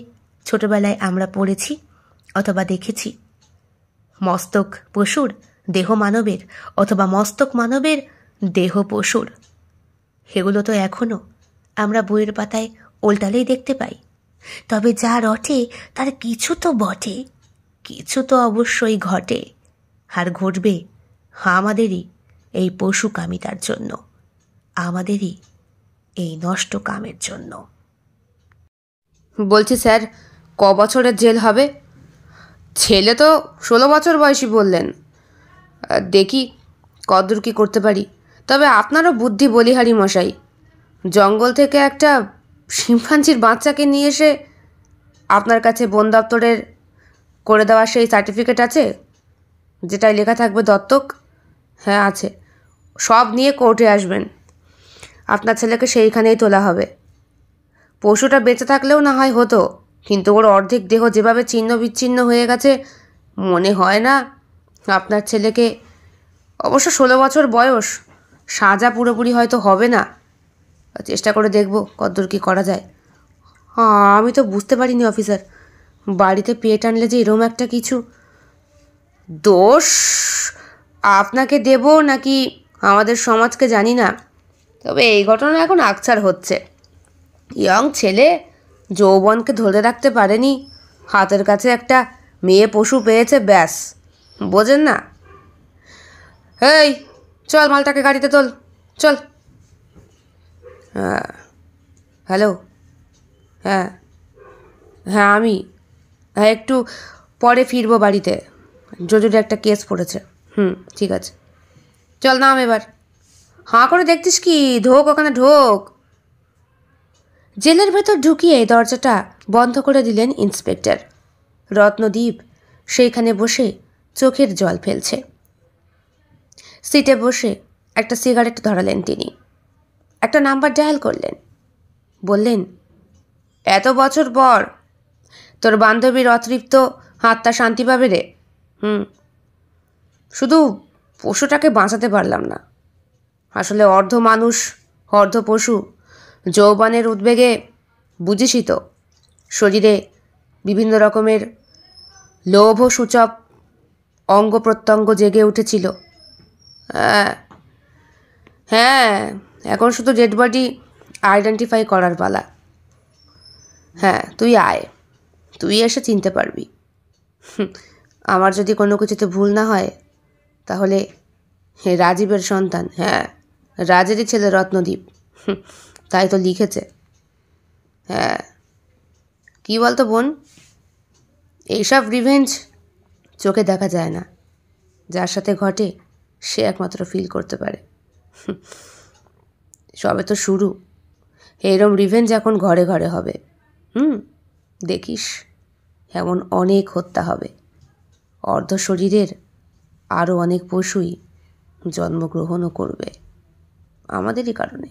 ছোটবেলায় আমরা পড়েছি অথবা দেখেছি, মস্তক পশুর দেহ মানবের, অথবা মস্তক মানবের দেহ পশুর। এগুলো তো এখনো আমরা বইয়ের পাতায় ওল্টালেই দেখতে পাই। তবে যা রটে তার কিছু তো বটে, কিছু তো অবশ্যই ঘটে। আর ঘটবে আমাদেরই এই পশু কামিতার জন্য, আমাদেরই এই নষ্ট কামের জন্য।
বলছি স্যার, ক বছরের জেল হবে? ছেলে তো 16 বছর বয়সী বললেন। দেখি কতদূর কি করতে পারি। তবে আপনারও বুদ্ধি বলিহারি মশাই। জঙ্গল থেকে একটা শিম্পাঞ্জির বাচ্চাকে নিয়ে এসে আপনার কাছে বন দপ্তরের করে দেওয়া সেই সার্টিফিকেট আছে, যেটাই লেখা থাকবে দত্তক? হ্যাঁ আছে। সব নিয়ে কোর্টে আসবেন, আপনার ছেলেকে সেইখানেই তোলা হবে। পশুটা বেঁচে থাকলেও না হয় হতো, কিন্তু ওর অর্ধেক দেহ যেভাবে ছিন্ন বিচ্ছিন্ন হয়ে গেছে, মনে হয় না আপনার ছেলেকে। অবশ্য 16 বছর বয়স, সাজা পুরোপুরি হয়তো হবে না। চেষ্টা করে দেখব কতদূর কী করা যায়। আমি তো বুঝতে পারিনি অফিসার, বাড়িতে পেট আনলে যে এরম একটা কিছু। দোষ আপনাকে দেব নাকি আমাদের সমাজকে জানি না, তবে এই ঘটনা এখন আকছার হচ্ছে। ইয়ং ছেলে যৌবনকে ধরে রাখতে পারেনি, হাতের কাছে একটা মেয়ে পশু পেয়েছে, ব্যাস। বোঝেন না? এই চল, মালটাকে গাড়িতে তোল, চল। হ্যাঁ, হ্যালো। হ্যাঁ হ্যাঁ, আমি একটু পরে ফিরবো বাড়িতে। জোজোরে একটা কেস পড়েছে। ঠিক আছে, চল নাম এবার। হাঁ করে দেখছিস কি? ঢোক, ওখানে ঢোক।
জেলের ভেতর ঢুকিয়ে দরজাটা বন্ধ করে দিলেন ইন্সপেক্টর। রত্নদীপ সেইখানে বসে চোখের জল ফেলছে। সিটে বসে একটা সিগারেট ধরালেন তিনি। একটা নাম্বার ডায়াল করলেন। বললেন,
এত বছর পর তোর বান্ধবীর অতৃপ্ত হাতটা শান্তি পাবে রে। শুধু পশুটাকে বাঁচাতে পারলাম না। আসলে অর্ধ মানুষ অর্ধ পশু। যৌবনের উদ্বেগে বুঝিসই তো, শরীরে বিভিন্ন রকমের লোভ সূচক অঙ্গ প্রত্যঙ্গ জেগে উঠেছিল। হ্যাঁ, এখন শুধু ডেড বডি আইডেন্টিফাই করার পালা। হ্যাঁ, তুই আয়, তুই এসে চিনতে পারবি। আমার যদি কোনো কিছুতে ভুল না হয় তাহলে রাজীবের সন্তান। হ্যাঁ, রাজেরই ছেলে রত্নদীপ। তাই তো লিখেছে। হ্যাঁ, কী বলতো বোন, এইসব রিভেঞ্জ চোখে দেখা যায় না। যার সাথে ঘটে সে একমাত্র ফিল করতে পারে। সবে তো শুরু। এরম রিভেঞ্জ এখন ঘরে ঘরে হবে। দেখিস, এমন অনেক হত্যা হবে। অর্ধ শরীরের আরও অনেক পশুই জন্মগ্রহণও করবে আমাদেরই কারণে।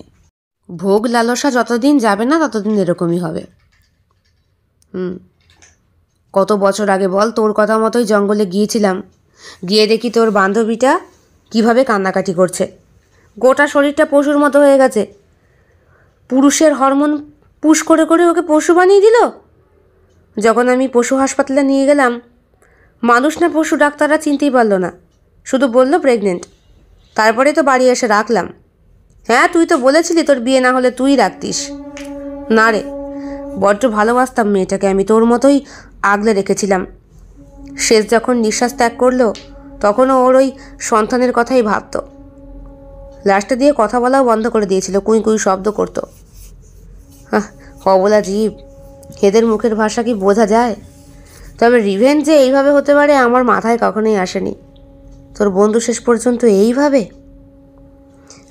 ভোগ লালসা যতদিন যাবে না ততদিন এরকমই হবে। কত বছর আগে বল, তোর কথা মতোই জঙ্গলে গিয়েছিলাম। গিয়ে দেখি তোর বান্ধবীটা কিভাবে কান্নাকাটি করছে। গোটা শরীরটা পশুর মতো হয়ে গেছে। পুরুষের হরমোন পুশ করে করে ওকে পশু বানিয়ে দিল। যখন আমি পশু হাসপাতালে নিয়ে গেলাম, মানুষ না পশু ডাক্তাররা চিনতেই পারল না, শুধু বলল প্রেগনেন্ট। তারপরে তো বাড়ি এসে রাখলাম। হ্যাঁ, তুই তো বলেছিলি তোর বিয়ে না হলে তুই রাখতিস। না রে, বড্ড ভালোবাসতাম মেয়েটাকে, আমি তোর মতোই আগলে রেখেছিলাম। শেষ যখন নিঃশ্বাস ত্যাগ করলো তখনও ওর ওই সন্তানের কথাই ভাবত। লাস্টে দিয়ে কথা বলাও বন্ধ করে দিয়েছিল, কুই কুই শব্দ করতো। অবলা জীব, এদের মুখের ভাষা কি বোঝা যায়? তবে রিভেঞ্জ যে এইভাবে হতে পারে আমার মাথায় কখনোই আসেনি। তোর বন্ধু শেষ পর্যন্ত এইভাবে?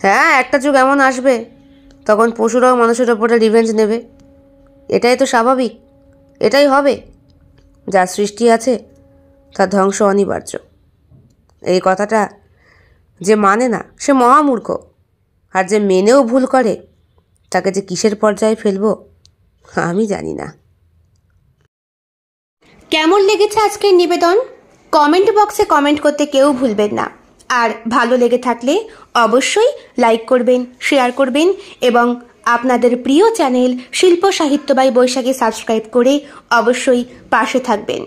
হ্যাঁ, একটা যুগ এমন আসবে তখন পশুরাও মানুষের ওপরে রিভেঞ্জ নেবে। এটাই তো স্বাভাবিক, এটাই হবে। যা সৃষ্টি আছে তার ধ্বংস অনিবার্য। এই কথাটা যে মানে না সে মহামূর্খ, আর যে মেনেও ভুল করে তাকে যে কিসের পর্যায়ে ফেলবো আমি জানি না।
কেমন লেগেছে আজকের নিবেদন? কমেন্ট বক্সে কমেন্ট করতে কেউ ভুলবেন না। আর ভালো লেগে থাকলে অবশ্যই লাইক করবেন, শেয়ার করবেন এবং আপনাদের প্রিয় চ্যানেল শিল্প সাহিত্য বাই বৈশাখী সাবস্ক্রাইব করে অবশ্যই পাশে থাকবেন।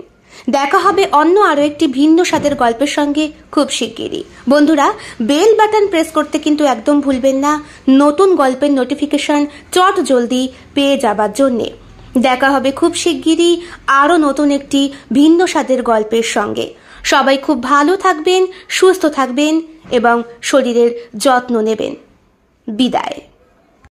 দেখা হবে অন্য আরও একটি ভিন্ন স্বাদের গল্পের সঙ্গে খুব শিগগিরই। বন্ধুরা, বেল বাটন প্রেস করতে কিন্তু একদম ভুলবেন না, নতুন গল্পের নোটিফিকেশন চট জলদি পেয়ে যাবার জন্যে। দেখা হবে খুব শিগগিরই আরও নতুন একটি ভিন্ন স্বাদের গল্পের সঙ্গে। সবাই খুব ভালো থাকবেন, সুস্থ থাকবেন এবং শরীরের যত্ন নেবেন। বিদায়।